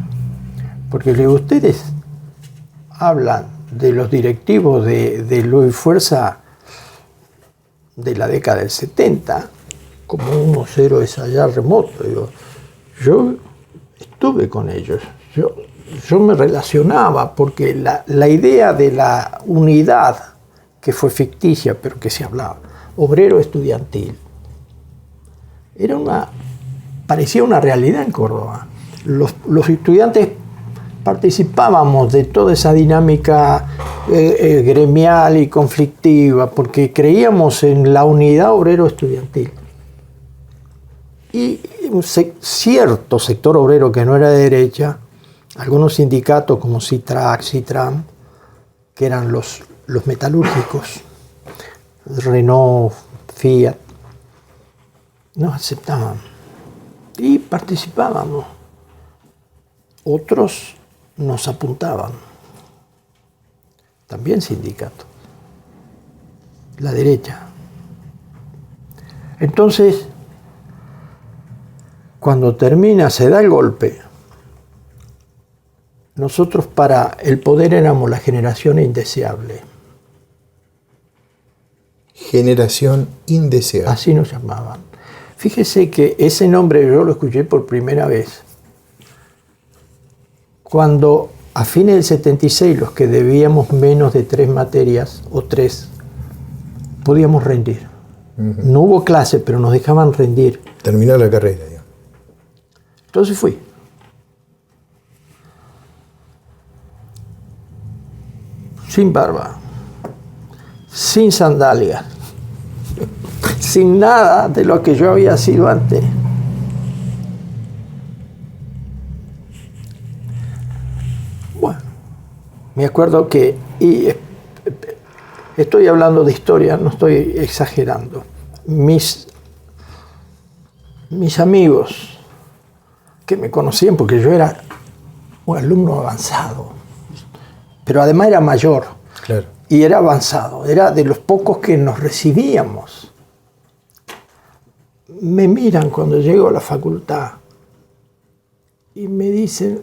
porque ustedes hablan de los directivos de Luz y Fuerza de la década del 70 como unos héroes allá remotos. Yo estuve con ellos, yo me relacionaba, porque la idea de la unidad, que fue ficticia pero que se hablaba, obrero estudiantil, parecía una realidad en Córdoba. Los estudiantes participábamos de toda esa dinámica gremial y conflictiva, porque creíamos en la unidad obrero-estudiantil. Y un cierto sector obrero que no era de derecha, algunos sindicatos como CITRAC, CITRAM, que eran los metalúrgicos, Renault, Fiat, nos aceptaban y participábamos. Otros nos apuntaban, también sindicatos, la derecha. Entonces, cuando se da el golpe, nosotros para el poder éramos la generación indeseable. Generación indeseable. Así nos llamaban. Fíjese que ese nombre yo lo escuché por primera vez cuando a fines del 76 los que debíamos menos de 3 materias o 3 podíamos rendir. No hubo clase, pero nos dejaban rendir. Terminar la carrera, digamos. Entonces fui. Sin barba, sin sandalias, sin nada de lo que yo había sido antes. Bueno, me acuerdo que, y estoy hablando de historia, no estoy exagerando, mis amigos que me conocían, porque yo era un alumno avanzado, pero además era mayor. Claro. Y era avanzado, era de los pocos que nos recibíamos. Me miran cuando llego a la facultad y me dicen,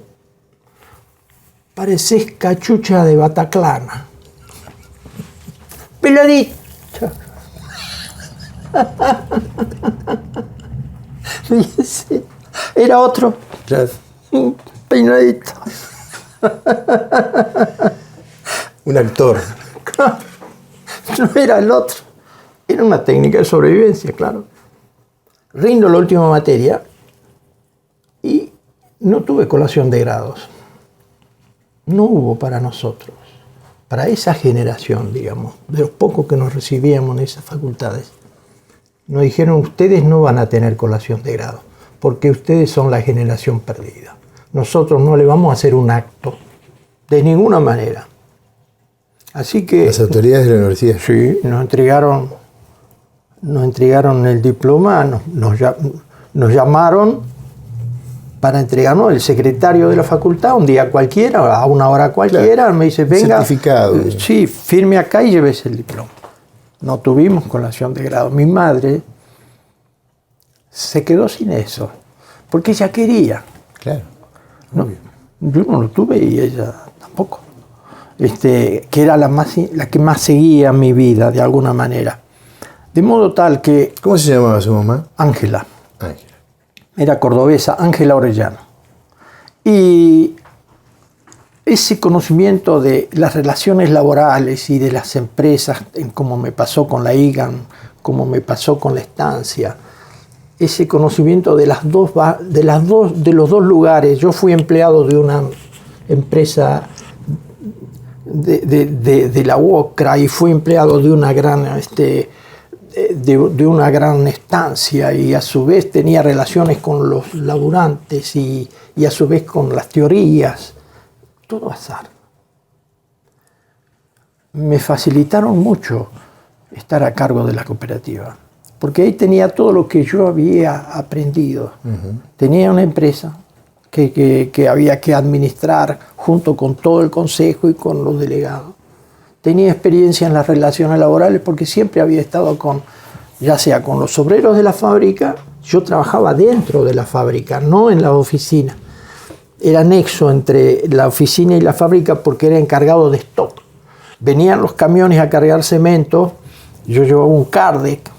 pareces cachucha de Bataclana. Peladito. Era otro. Claro. Peinadito. Un actor. No era el otro. Era una técnica de sobrevivencia, claro. Rindo la última materia y no tuve colación de grados. No hubo para nosotros, para esa generación, digamos, de los pocos que nos recibíamos en esas facultades. Nos dijeron, ustedes no van a tener colación de grado, porque ustedes son la generación perdida. Nosotros no le vamos a hacer un acto, de ninguna manera. Así que... Las autoridades de la universidad. Sí, nos entregaron el diploma, nos llamaron para entregarnos el secretario de la facultad, un día cualquiera, a una hora cualquiera, claro. Me dice, venga, certificado. Sí, firme acá y llévese el diploma. No tuvimos colación de grado. Mi madre se quedó sin eso, porque ella quería. Claro. No, yo no lo tuve y ella tampoco. Que era la que más seguía mi vida, de alguna manera. De modo tal que... ¿Cómo se llamaba su mamá? Ángela. Era cordobesa, Ángela Orellano. Y ese conocimiento de las relaciones laborales y de las empresas, como me pasó con la IGAN, como me pasó con la estancia, ese conocimiento de los dos lugares. Yo fui empleado de una empresa de la UOCRA y fui empleado de una gran de una gran estancia, y a su vez tenía relaciones con los laburantes y a su vez con las teorías. Todo azar. Me facilitaron mucho estar a cargo de la cooperativa, porque ahí tenía todo lo que yo había aprendido. Tenía una empresa que había que administrar junto con todo el consejo y con los delegados. Tenía experiencia en las relaciones laborales porque siempre había estado ya sea con los obreros de la fábrica. Yo trabajaba dentro de la fábrica, no en la oficina. Era nexo entre la oficina y la fábrica porque era encargado de stock. Venían los camiones a cargar cemento, yo llevaba un Cardec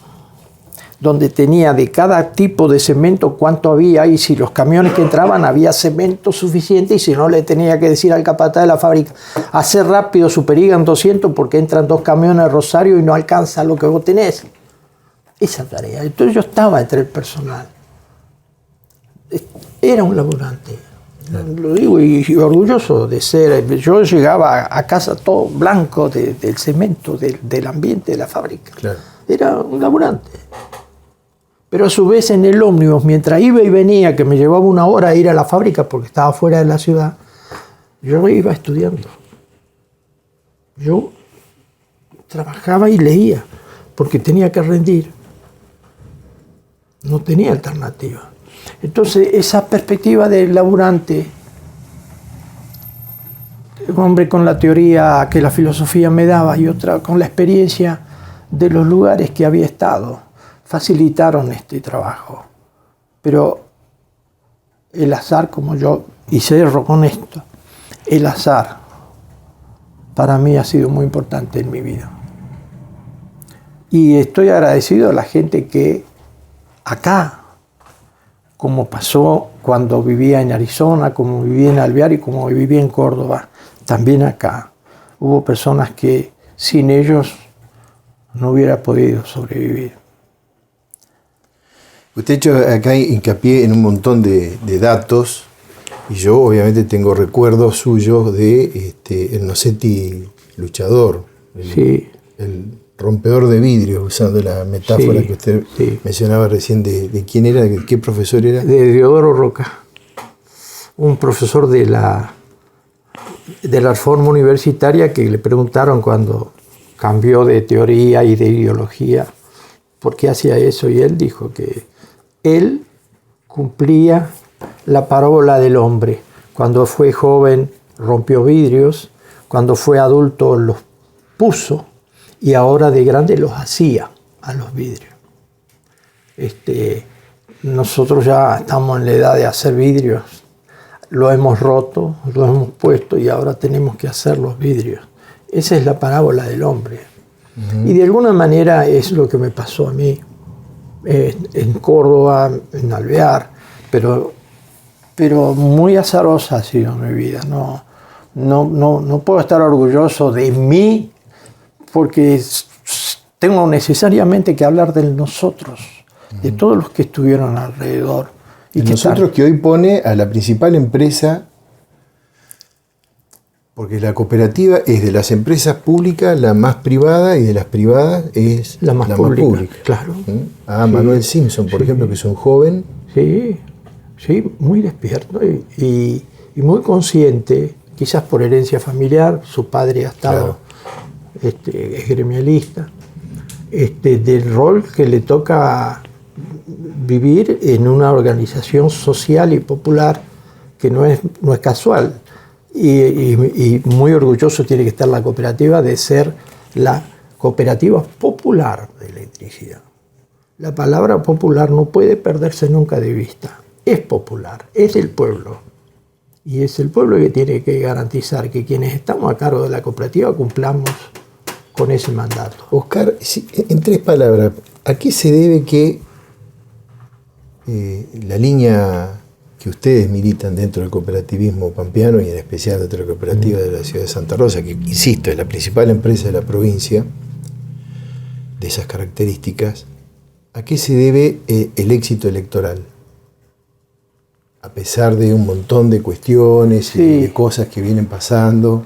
donde tenía de cada tipo de cemento cuánto había, y si los camiones que entraban había cemento suficiente, y si no, le tenía que decir al capataz de la fábrica, hacer rápido, superigan 200 porque entran 2 camiones de Rosario y no alcanza lo que vos tenés. Esa tarea. Entonces yo estaba entre el personal. Era un laborante. Lo digo y orgulloso de ser. Yo llegaba a casa todo blanco del cemento, del ambiente de la fábrica. Claro. Era un laborante. Pero a su vez en el ómnibus, mientras iba y venía, que me llevaba una hora a ir a la fábrica porque estaba fuera de la ciudad, yo iba estudiando. Yo trabajaba y leía porque tenía que rendir. No tenía alternativa. Entonces esa perspectiva del laburante, un hombre con la teoría que la filosofía me daba y otra con la experiencia de los lugares que había estado, facilitaron este trabajo. Pero el azar, como yo, y cierro con esto, el azar para mí ha sido muy importante en mi vida. Y estoy agradecido a la gente que acá, como pasó cuando vivía en Arizona, como vivía en Alvear y como vivía en Córdoba, también acá. Hubo personas que sin ellos no hubiera podido sobrevivir. Usted ha hecho acá hincapié en un montón de datos, y yo obviamente tengo recuerdos suyos de el Nocetti luchador, el rompedor de vidrio, usando la metáfora que usted mencionaba recién de quién era, de qué profesor era. De Diodoro Roca, un profesor de la reforma universitaria, que le preguntaron cuando cambió de teoría y de ideología por qué hacía eso, y él dijo que él cumplía la parábola del hombre. Cuando fue joven rompió vidrios, cuando fue adulto los puso, y ahora de grande los hacía a los vidrios. Nosotros ya estamos en la edad de hacer vidrios, lo hemos roto, lo hemos puesto y ahora tenemos que hacer los vidrios. Esa es la parábola del hombre. Y de alguna manera es lo que me pasó a mí en Córdoba, en Alvear, pero muy azarosa ha sido mi vida. No puedo estar orgulloso de mí porque tengo necesariamente que hablar de nosotros, de todos los que estuvieron alrededor. Y nosotros que hoy pone a la principal empresa, porque la cooperativa es de las empresas públicas la más privada y de las privadas es la más pública. Claro. Manuel Simpson, por ejemplo, que es un joven. Sí, muy despierto y muy consciente, quizás por herencia familiar, su padre ha estado, es gremialista, del rol que le toca vivir en una organización social y popular que no es casual. Y muy orgulloso tiene que estar la cooperativa de ser la cooperativa popular de electricidad. La palabra popular no puede perderse nunca de vista. Es popular, es del pueblo. Y es el pueblo que tiene que garantizar que quienes estamos a cargo de la cooperativa cumplamos con ese mandato. Oscar, en 3 palabras, ¿a qué se debe que la línea que ustedes militan dentro del cooperativismo pampeano y en especial dentro de la cooperativa de la ciudad de Santa Rosa, que insisto, es la principal empresa de la provincia, de esas características, ¿a qué se debe el éxito electoral? A pesar de un montón de cuestiones y de cosas que vienen pasando.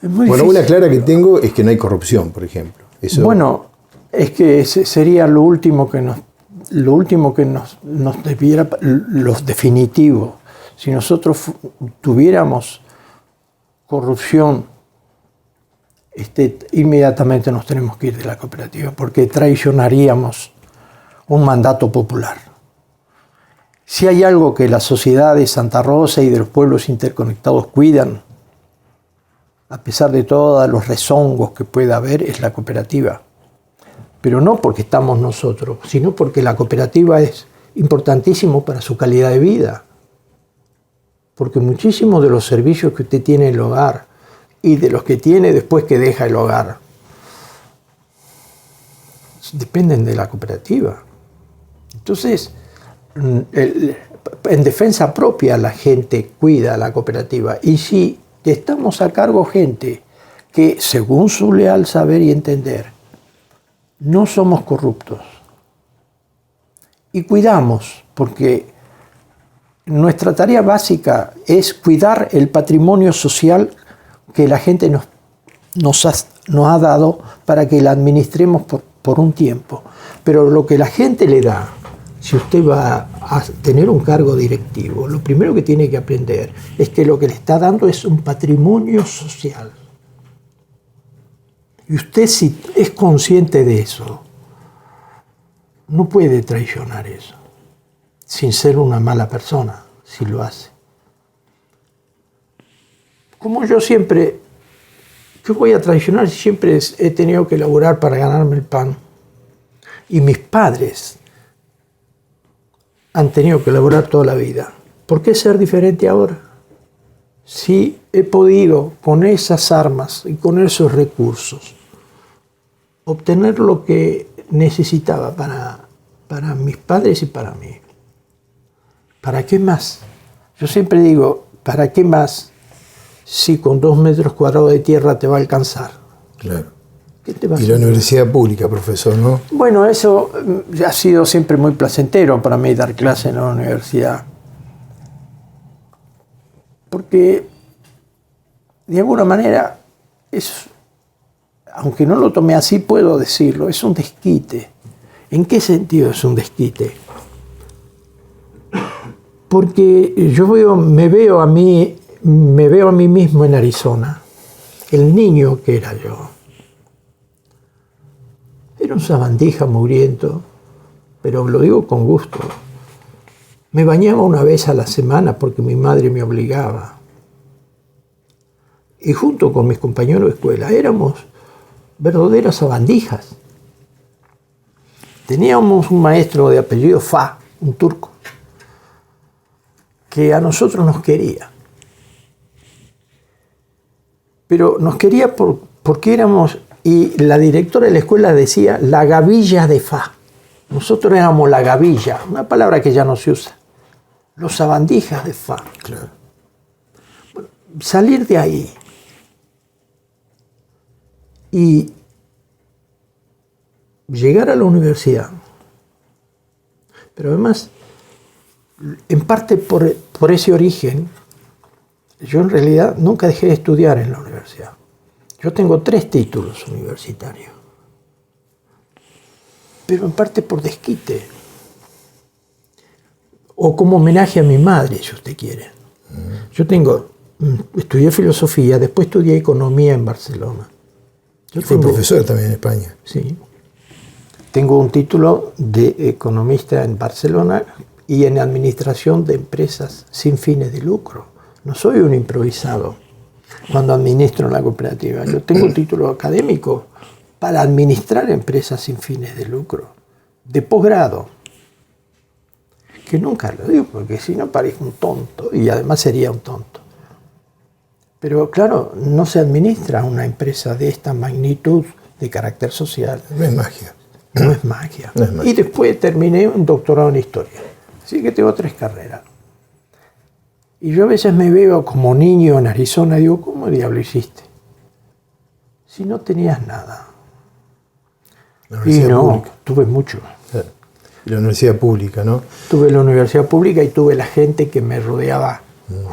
Bueno, una clara que tengo es que no hay corrupción, por ejemplo. Eso... Bueno, es que sería lo último que nos debiera, los definitivos. Si nosotros tuviéramos corrupción, inmediatamente nos tenemos que ir de la cooperativa, porque traicionaríamos un mandato popular. Si hay algo que la sociedad de Santa Rosa y de los pueblos interconectados cuidan, a pesar de todos los rezongos que pueda haber, es la cooperativa. Pero no porque estamos nosotros, sino porque la cooperativa es importantísimo para su calidad de vida. Porque muchísimos de los servicios que usted tiene en el hogar y de los que tiene después que deja el hogar dependen de la cooperativa. Entonces, en defensa propia la gente cuida a la cooperativa. Y si estamos a cargo gente que, según su leal saber y entender, no somos corruptos y cuidamos, porque nuestra tarea básica es cuidar el patrimonio social que la gente nos ha dado para que la administremos por un tiempo. Pero lo que la gente le da, si usted va a tener un cargo directivo, lo primero que tiene que aprender es que lo que le está dando es un patrimonio social. Y usted, si es consciente de eso, no puede traicionar eso, sin ser una mala persona, si lo hace. Como yo siempre, ¿qué voy a traicionar si siempre he tenido que laburar para ganarme el pan? Y mis padres han tenido que laburar toda la vida. ¿Por qué ser diferente ahora? Si he podido, con esas armas y con esos recursos, obtener lo que necesitaba para para mis padres y para mí. ¿Para qué más? Yo siempre digo, ¿para qué más si con 2 metros cuadrados de tierra te va a alcanzar? Claro. ¿Qué te va a Y la hacer? universidad pública, profesor, ¿no? Bueno, eso ha sido siempre muy placentero para mí dar clase en la universidad. Porque, de alguna manera, aunque no lo tomé así, puedo decirlo, es un desquite. ¿En qué sentido es un desquite? Porque me veo a mí mismo en Arizona, el niño que era yo. Era un sabandija mugriento, pero lo digo con gusto. Me bañaba una vez a la semana porque mi madre me obligaba. Y junto con mis compañeros de escuela éramos verdaderas sabandijas. Teníamos un maestro de apellido Fa, un turco, que a nosotros nos quería. Pero nos quería porque éramos, y la directora de la escuela decía, la gavilla de Fa. Nosotros éramos la gavilla, una palabra que ya no se usa. Los sabandijas de Fa. Claro. Bueno, salir de ahí y llegar a la universidad, pero además, en parte por ese origen, yo en realidad nunca dejé de estudiar en la universidad. Yo tengo 3 títulos universitarios, pero en parte por desquite, o como homenaje a mi madre, si usted quiere. Yo estudié filosofía, después estudié economía en Barcelona. Y fue profesor también en España. Sí. Tengo un título de economista en Barcelona y en administración de empresas sin fines de lucro. No soy un improvisado cuando administro la cooperativa. Yo tengo un título académico para administrar empresas sin fines de lucro, de posgrado, que nunca lo digo porque si no parezco un tonto y además sería un tonto. Pero claro, no se administra una empresa de esta magnitud de carácter social. No es magia. No es magia. No es magia. Y después terminé un doctorado en historia. Así que tengo 3 carreras. Y yo a veces me veo como niño en Arizona y digo, ¿cómo diablo hiciste? Si no tenías nada. La Y universidad no, pública. tuve mucho. Claro. Y la universidad pública, ¿no? Tuve la universidad pública y tuve la gente que me rodeaba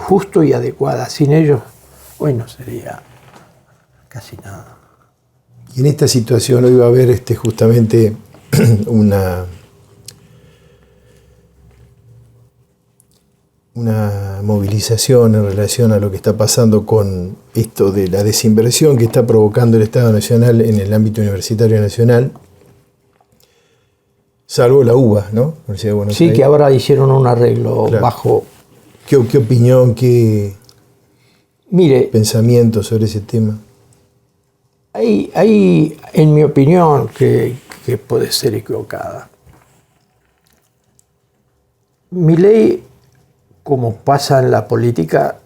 justo y adecuada. Sin ellos, hoy no sería casi nada. Y en esta situación hoy va a haber justamente una movilización en relación a lo que está pasando con esto de la desinversión que está provocando el Estado Nacional en el ámbito universitario nacional, salvo la UBA, ¿no? Universidad de Buenos Sí, Aires. que ahora hicieron un arreglo Claro. bajo... ¿Qué opinión, qué Mire, pensamiento sobre ese tema? hay, en mi opinión, que puede ser equivocada. Milei, como pasa en la política,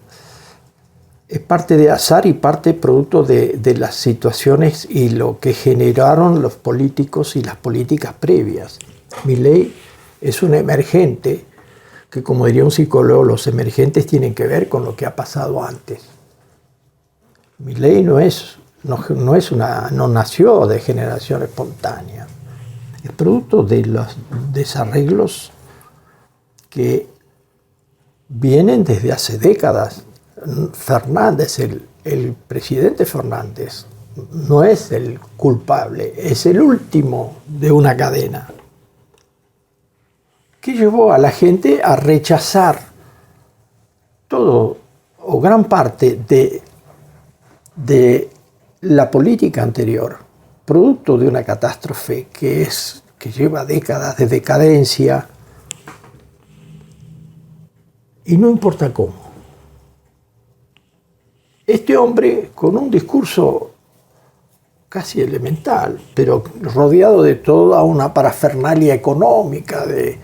es parte de azar y parte producto de las situaciones y lo que generaron los políticos y las políticas previas. Milei es un emergente que, como diría un psicólogo, los emergentes tienen que ver con lo que ha pasado antes. Milei no nació de generación espontánea. Es producto de los desarreglos que vienen desde hace décadas. Fernández, el presidente Fernández, no es el culpable, es el último de una cadena que llevó a la gente a rechazar todo o gran parte de la política anterior, producto de una catástrofe que lleva décadas de decadencia, y no importa cómo. Este hombre, con un discurso casi elemental, pero rodeado de toda una parafernalia económica de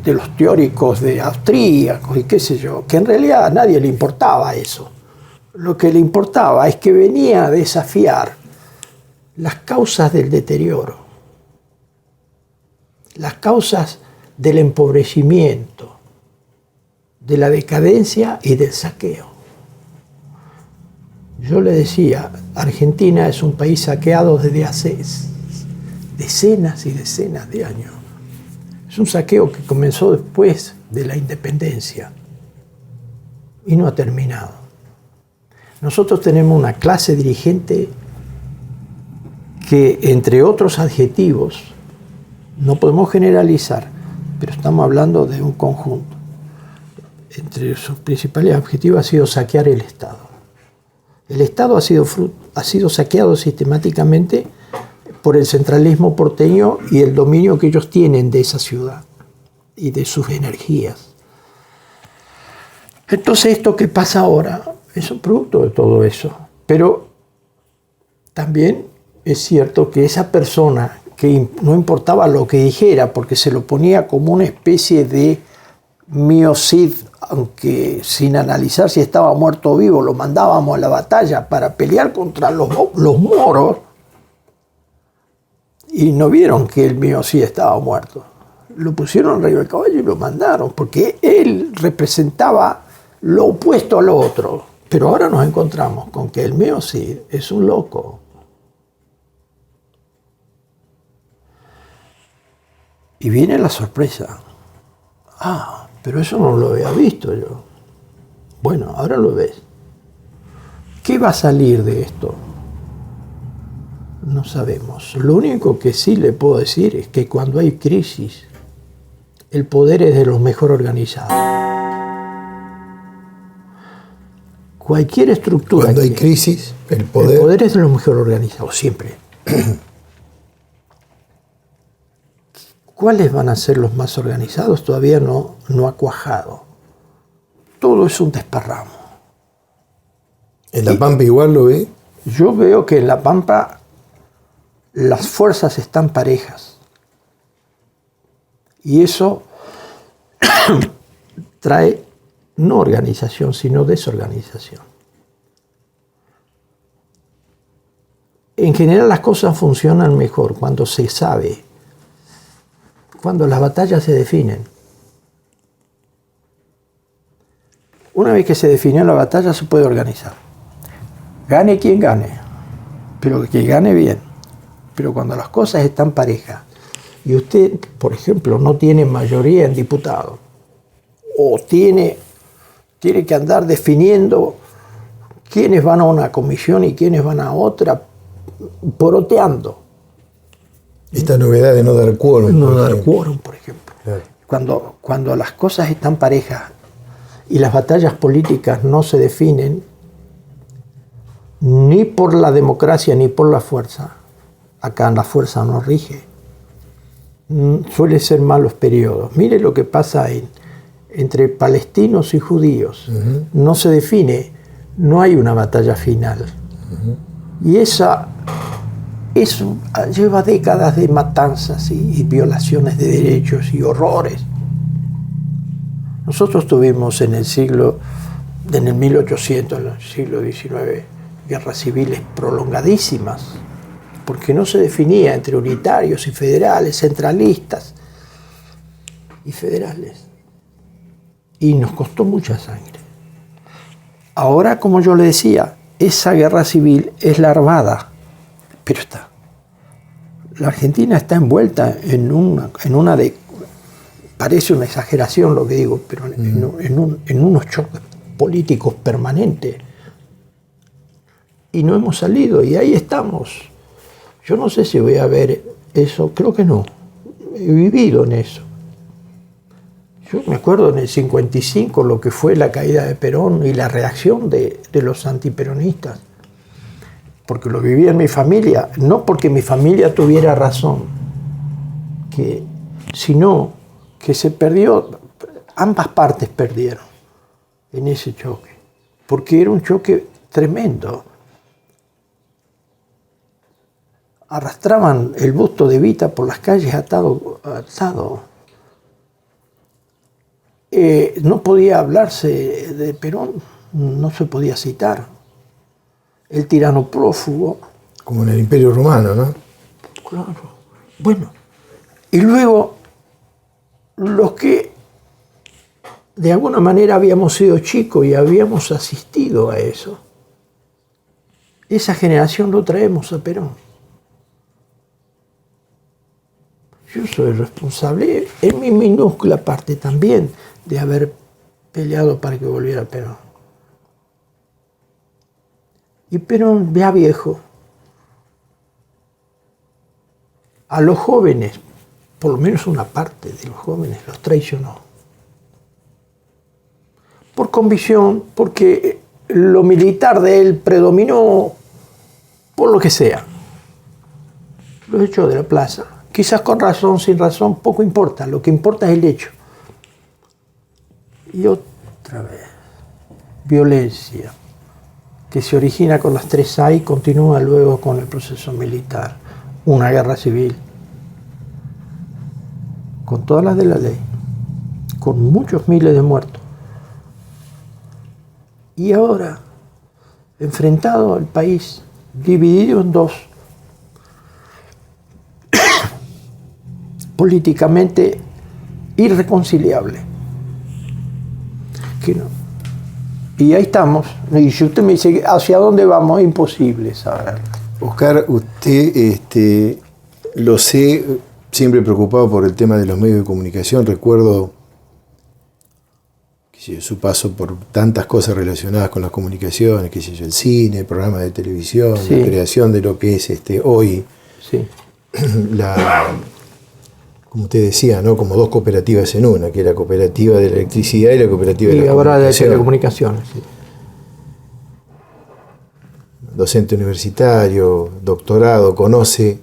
los teóricos de austríacos y qué sé yo, que en realidad a nadie le importaba eso. Lo que le importaba es que venía a desafiar las causas del deterioro. las causas del empobrecimiento, de la decadencia y del saqueo. Yo le decía, Argentina es un país saqueado desde hace decenas y decenas de años. Es un saqueo que comenzó después de la independencia y no ha terminado. Nosotros tenemos una clase dirigente que, entre otros adjetivos, no podemos generalizar, pero estamos hablando de un conjunto. Entre sus principales objetivos ha sido saquear el Estado. El Estado ha sido saqueado sistemáticamente por el centralismo porteño y el dominio que ellos tienen de esa ciudad y de sus energías. Entonces, esto que pasa ahora es un producto de todo eso. Pero también es cierto que esa persona que no importaba lo que dijera, porque se lo ponía como una especie de miocid, aunque sin analizar si estaba muerto o vivo, lo mandábamos a la batalla para pelear contra los moros, y no vieron que el miocid estaba muerto. Lo pusieron arriba del caballo y lo mandaron, porque él representaba lo opuesto a lo otro. Pero ahora nos encontramos con que el miocid es un loco. Y viene la sorpresa. Ah, pero eso no lo había visto yo. Bueno, ahora lo ves. ¿Qué va a salir de esto? No sabemos. Lo único que sí le puedo decir es que cuando hay crisis, el poder es de los mejor organizados. Cualquier estructura... Cuando hay crisis, el poder es de los mejor organizados, siempre. ¿Cuáles van a ser los más organizados? Todavía no ha cuajado. Todo es un desparramo. ¿En La Pampa igual lo ve? Yo veo que en La Pampa las fuerzas están parejas. Y eso trae no organización, sino desorganización. En general las cosas funcionan mejor cuando se sabe, cuando las batallas se definen. Una vez que se definió la batalla se puede organizar. Gane quien gane, pero que gane bien. Pero cuando las cosas están parejas y usted, por ejemplo, no tiene mayoría en diputados o tiene que andar definiendo quiénes van a una comisión y quiénes van a otra, poroteando. Esta novedad de no dar quórum. No dar quórum, por ejemplo. Claro. Cuando las cosas están parejas y las batallas políticas no se definen ni por la democracia ni por la fuerza, acá la fuerza no rige, suele ser malos periodos. Mire lo que pasa entre palestinos y judíos. Uh-huh. No se define, no hay una batalla final. Uh-huh. Y eso lleva décadas de matanzas y violaciones de derechos y horrores. Nosotros tuvimos en el 1800, en el siglo XIX, guerras civiles prolongadísimas, porque no se definía entre unitarios y federales, centralistas y federales. Y nos costó mucha sangre. Ahora, como yo le decía, esa guerra civil es larvada, pero está. La Argentina está envuelta en una de... Parece una exageración lo que digo, pero en unos choques políticos permanentes. Y no hemos salido, y ahí estamos. Yo no sé si voy a ver eso, creo que no. He vivido en eso. Yo me acuerdo en el 55 lo que fue la caída de Perón y la reacción de los antiperonistas. Porque lo viví en mi familia, no porque mi familia tuviera razón, sino que se perdió, ambas partes perdieron en ese choque, porque era un choque tremendo. Arrastraban el busto de Evita por las calles atado. No podía hablarse de Perón, no se podía citar. El tirano prófugo. Como en el Imperio Romano, ¿no? Claro. Bueno, y luego los que de alguna manera habíamos sido chicos y habíamos asistido a eso, esa generación lo traemos a Perón. Yo soy responsable, en mi minúscula parte también, de haber peleado para que volviera Perón. Y Perón, ya viejo, a los jóvenes, por lo menos una parte de los jóvenes, los traicionó. Por convicción, porque lo militar de él predominó, por lo que sea. Los echó de la plaza. Quizás con razón, sin razón, poco importa. Lo que importa es el hecho. Y otra vez, violencia, que se origina con las 3A y continúa luego con el proceso militar. Una guerra civil, con todas las de la ley, con muchos miles de muertos. Y ahora, enfrentado al país, dividido en dos, políticamente irreconciliable. Que no. Y ahí estamos. Y si usted me dice, ¿hacia dónde vamos? Es imposible saber. Oscar, usted, lo sé, siempre preocupado por el tema de los medios de comunicación. Recuerdo su paso por tantas cosas relacionadas con las comunicaciones, el cine, programas de televisión, sí, la creación de lo que es hoy, sí, como usted decía, ¿no? Como dos cooperativas en una, que es la cooperativa de la electricidad y la cooperativa de la ahora de telecomunicaciones. Sí. Docente universitario, doctorado, conoce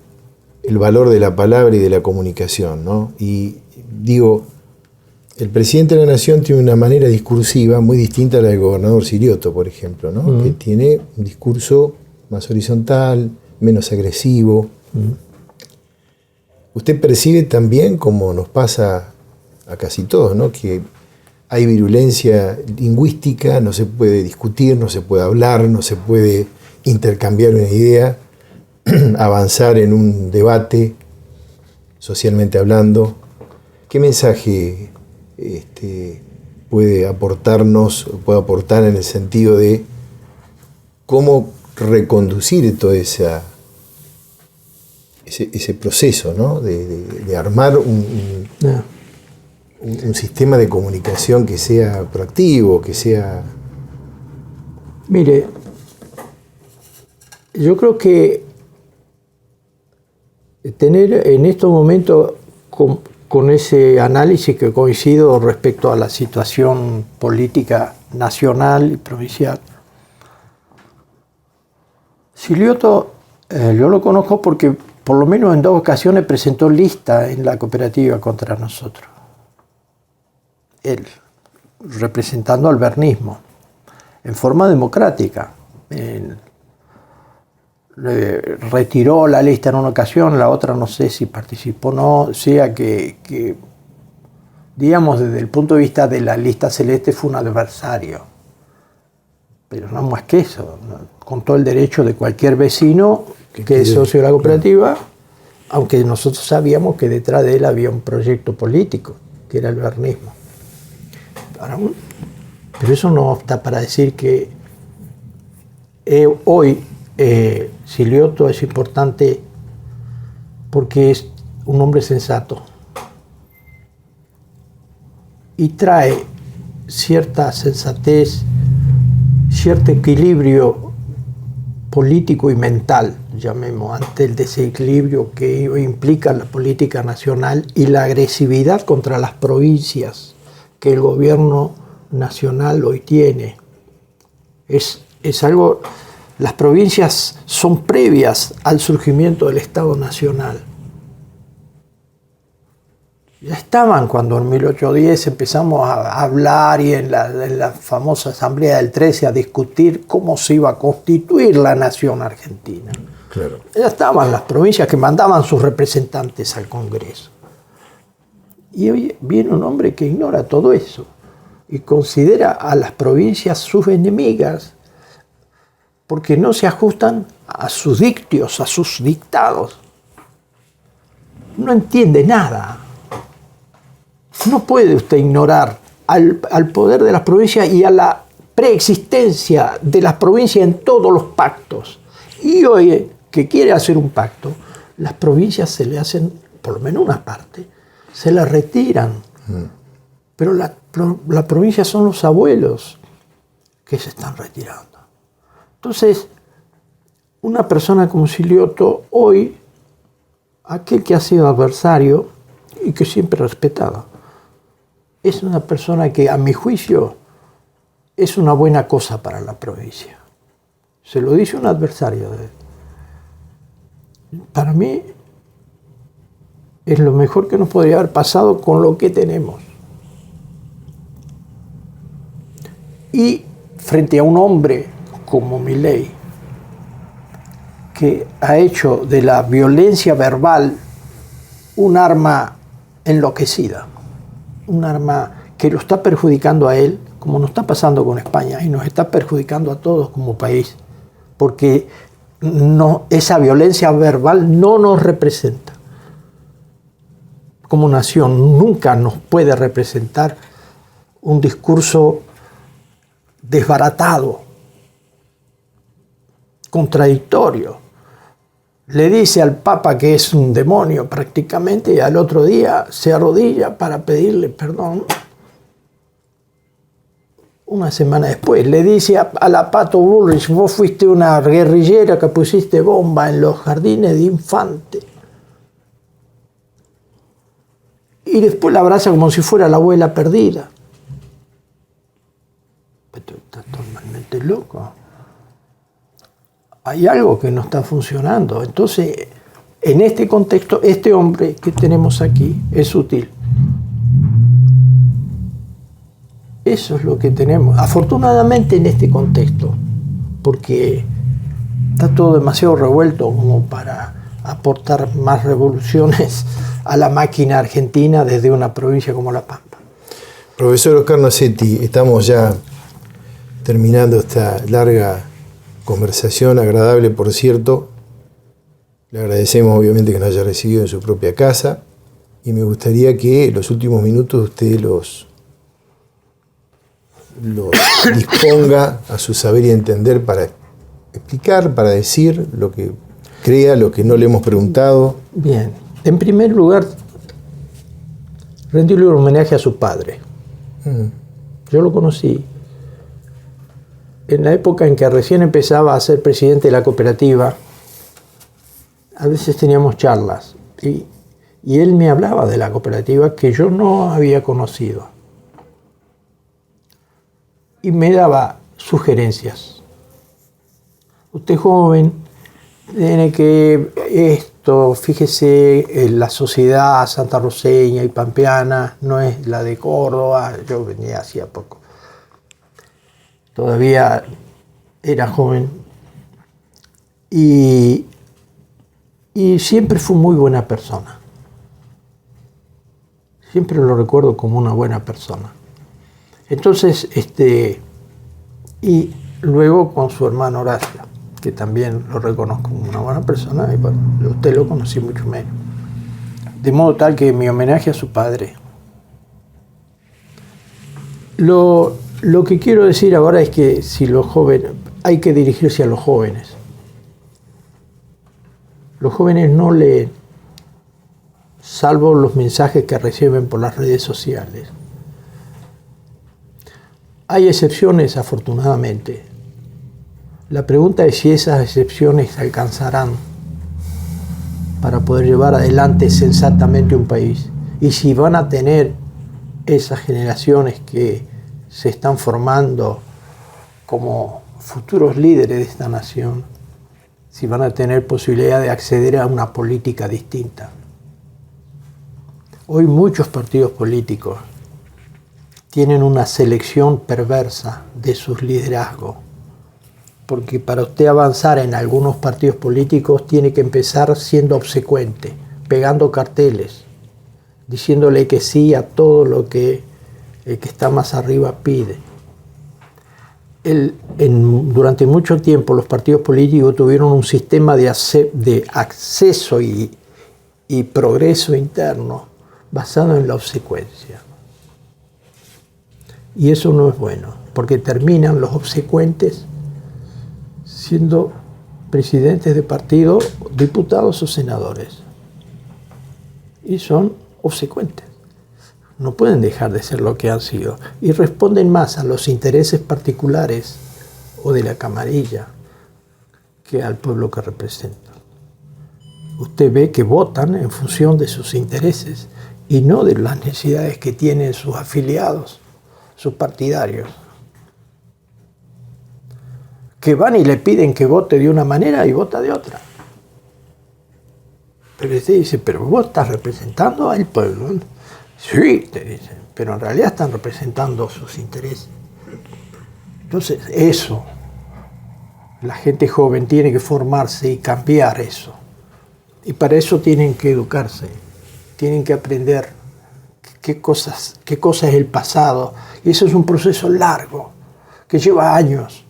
el valor de la palabra y de la comunicación, ¿no? Y digo, el presidente de la Nación tiene una manera discursiva muy distinta a la del gobernador Silioto, por ejemplo, ¿no? Que tiene un discurso más horizontal, menos agresivo. Usted percibe también, como nos pasa a casi todos, ¿no? Que hay virulencia lingüística, no se puede discutir, no se puede hablar, no se puede intercambiar una idea, avanzar en un debate, socialmente hablando. ¿Qué mensaje puede aportarnos, puede aportar en el sentido de cómo reconducir todo ese proceso, ¿no? de armar un sistema de comunicación que sea proactivo, que sea... Mire, yo creo que tener en estos momentos con ese análisis que coincido respecto a la situación política nacional y provincial. Silioto, yo lo conozco porque por lo menos en 2 ocasiones presentó lista en la cooperativa contra nosotros. Él, representando al bernismo, en forma democrática. Retiró la lista en una ocasión, la otra no sé si participó o no, o sea que, digamos, desde el punto de vista de la lista celeste fue un adversario. Pero no más que eso, con todo el derecho de cualquier vecino que es socio de la cooperativa, aunque nosotros sabíamos que detrás de él había un proyecto político, que era el bernismo. Pero eso no está para decir que hoy Silioto es importante porque es un hombre sensato y trae cierta sensatez, cierto equilibrio político y mental, llamemos, ante el desequilibrio que implica la política nacional y la agresividad contra las provincias que el gobierno nacional hoy tiene. Es algo... Las provincias son previas al surgimiento del Estado Nacional. Ya estaban cuando en 1810 empezamos a hablar y en la famosa Asamblea del 13 a discutir cómo se iba a constituir la nación argentina. Claro. Ya estaban las provincias que mandaban sus representantes al Congreso. Y hoy viene un hombre que ignora todo eso y considera a las provincias sus enemigas, porque no se ajustan a sus dictios, a sus dictados. No entiende nada. No puede usted ignorar al poder de las provincias y a la preexistencia de las provincias en todos los pactos. Y hoy que quiere hacer un pacto, las provincias se le hacen, por lo menos una parte, se la retiran. Pero la provincia son los abuelos que se están retirando. Entonces, una persona como Silioto, hoy, aquel que ha sido adversario y que siempre respetado, es una persona que, a mi juicio, es una buena cosa para la provincia. Se lo dice un adversario de él. Para mí, es lo mejor que nos podría haber pasado con lo que tenemos. Y frente a un hombre como Milei, que ha hecho de la violencia verbal un arma enloquecida, un arma que lo está perjudicando a él, como nos está pasando con España, y nos está perjudicando a todos como país, porque esa violencia verbal no nos representa. Como nación nunca nos puede representar un discurso desbaratado, contradictorio. Le dice al Papa que es un demonio prácticamente y al otro día se arrodilla para pedirle perdón. Una semana después le dice a la Pato Bullrich: vos fuiste una guerrillera que pusiste bomba en los jardines de infantes. Y después la abraza como si fuera la abuela perdida. Pero está totalmente loco. Hay algo que no está funcionando. Entonces, en este contexto, este hombre que tenemos aquí es útil. Eso es lo que tenemos. Afortunadamente en este contexto, porque está todo demasiado revuelto como para aportar más revoluciones a la máquina argentina desde una provincia como La Pampa. Profesor Oscar Nocetti, estamos ya terminando esta larga conversación, agradable por cierto. Le agradecemos obviamente que nos haya recibido en su propia casa y me gustaría que los últimos minutos usted los disponga a su saber y entender para explicar, para decir lo que crea, lo que no le hemos preguntado. Bien, en primer lugar, rendirle un homenaje a su padre. Yo lo conocí en la época en que recién empezaba a ser presidente de la cooperativa. A veces teníamos charlas y él me hablaba de la cooperativa que yo no había conocido. Y me daba sugerencias. Usted joven, tiene que esto, fíjese, la sociedad santarroceña y pampeana no es la de Córdoba. Yo venía hacía poco. Todavía era joven. Y siempre fue muy buena persona. Siempre lo recuerdo como una buena persona. Entonces, y luego con su hermano Horacio, que también lo reconozco como una buena persona, y bueno, usted lo conocí mucho menos. De modo tal que mi homenaje a su padre. Lo que quiero decir ahora es que si los jóvenes, hay que dirigirse a los jóvenes. Los jóvenes no leen, salvo los mensajes que reciben por las redes sociales. Hay excepciones, afortunadamente. La pregunta es si esas excepciones alcanzarán para poder llevar adelante sensatamente un país. Y si van a tener esas generaciones que se están formando como futuros líderes de esta nación, si van a tener posibilidad de acceder a una política distinta. Hoy muchos partidos políticos tienen una selección perversa de sus liderazgos, porque para usted avanzar en algunos partidos políticos tiene que empezar siendo obsecuente, pegando carteles, diciéndole que sí a todo lo que el que está más arriba pide. Durante mucho tiempo los partidos políticos tuvieron un sistema de acceso y progreso interno basado en la obsecuencia. Y eso no es bueno, porque terminan los obsecuentes siendo presidentes de partido, diputados o senadores. Y son obsecuentes. No pueden dejar de ser lo que han sido. Y responden más a los intereses particulares o de la camarilla que al pueblo que representan. Usted ve que votan en función de sus intereses y no de las necesidades que tienen sus afiliados, sus partidarios. Que van y le piden que vote de una manera y vota de otra. Pero usted dice, pero vos estás representando al pueblo. Sí, te dicen, pero en realidad están representando sus intereses. Entonces, eso, la gente joven tiene que formarse y cambiar eso. Y para eso tienen que educarse, tienen que aprender qué cosa es el pasado. Y eso es un proceso largo, que lleva años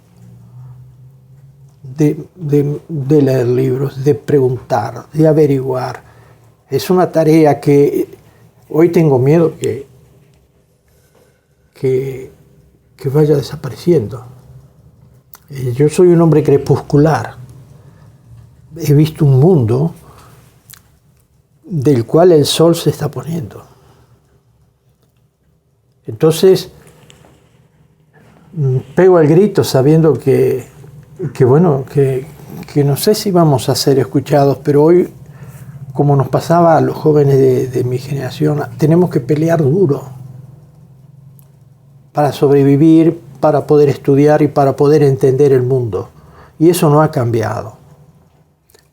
de leer libros, de preguntar, de averiguar. Es una tarea que hoy tengo miedo que vaya desapareciendo. Yo soy un hombre crepuscular. He visto un mundo del cual el sol se está poniendo. Entonces, pego al grito sabiendo que no sé si vamos a ser escuchados, pero hoy, como nos pasaba a los jóvenes de mi generación, tenemos que pelear duro para sobrevivir, para poder estudiar y para poder entender el mundo. Y eso no ha cambiado.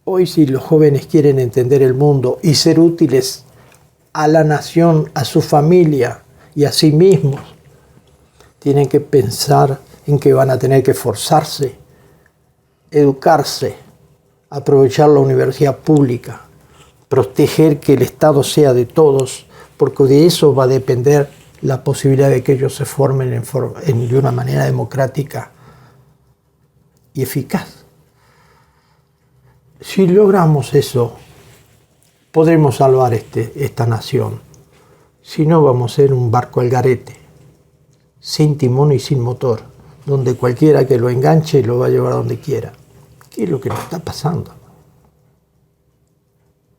Hoy, si los jóvenes quieren entender el mundo y ser útiles a la nación, a su familia y a sí mismos, tienen que pensar en que van a tener que esforzarse, educarse, aprovechar la universidad pública, proteger que el Estado sea de todos, porque de eso va a depender la posibilidad de que ellos se formen de una manera democrática y eficaz. Si logramos eso, podremos salvar esta nación. Si no, vamos a ser un barco al garete, sin timón y sin motor, donde cualquiera que lo enganche lo va a llevar a donde quiera. ¿Qué es lo que nos está pasando?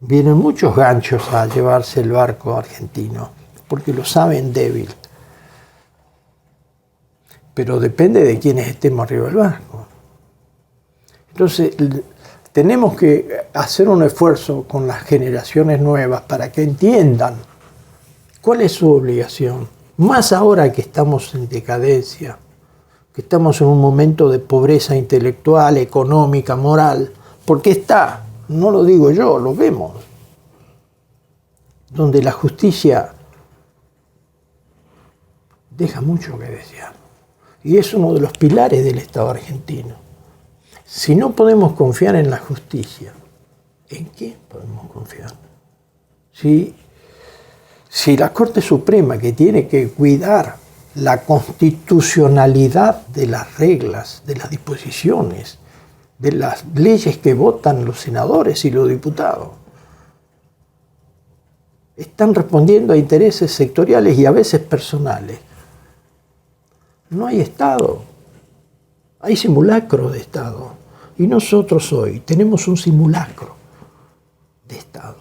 Vienen muchos ganchos a llevarse el barco argentino, porque lo saben débil. Pero depende de quienes estemos arriba del barco. Entonces, tenemos que hacer un esfuerzo con las generaciones nuevas para que entiendan cuál es su obligación. Más ahora que estamos en decadencia, que estamos en un momento de pobreza intelectual, económica, moral, porque está, no lo digo yo, lo vemos, donde la justicia deja mucho que desear. Y es uno de los pilares del Estado argentino. Si no podemos confiar en la justicia, ¿en quién podemos confiar? Si la Corte Suprema, que tiene que cuidar la constitucionalidad de las reglas, de las disposiciones, de las leyes que votan los senadores y los diputados, están respondiendo a intereses sectoriales y a veces personales, no hay Estado, hay simulacro de Estado. Y nosotros hoy tenemos un simulacro de Estado.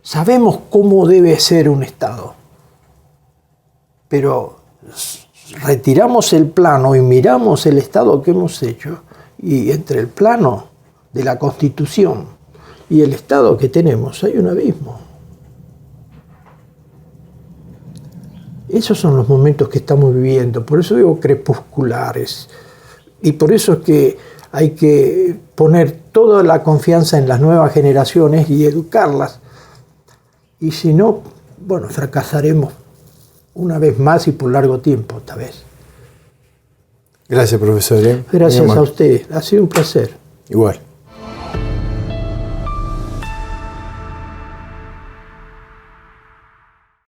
Sabemos cómo debe ser un Estado, pero retiramos el plano y miramos el Estado que hemos hecho, y entre el plano de la Constitución y el Estado que tenemos hay un abismo. Esos son los momentos que estamos viviendo, por eso digo crepusculares. Y por eso es que hay que poner toda la confianza en las nuevas generaciones y educarlas. Y si no, bueno, fracasaremos una vez más y por largo tiempo, esta vez. Gracias, profesor. Gracias a usted. Ha sido un placer. Igual.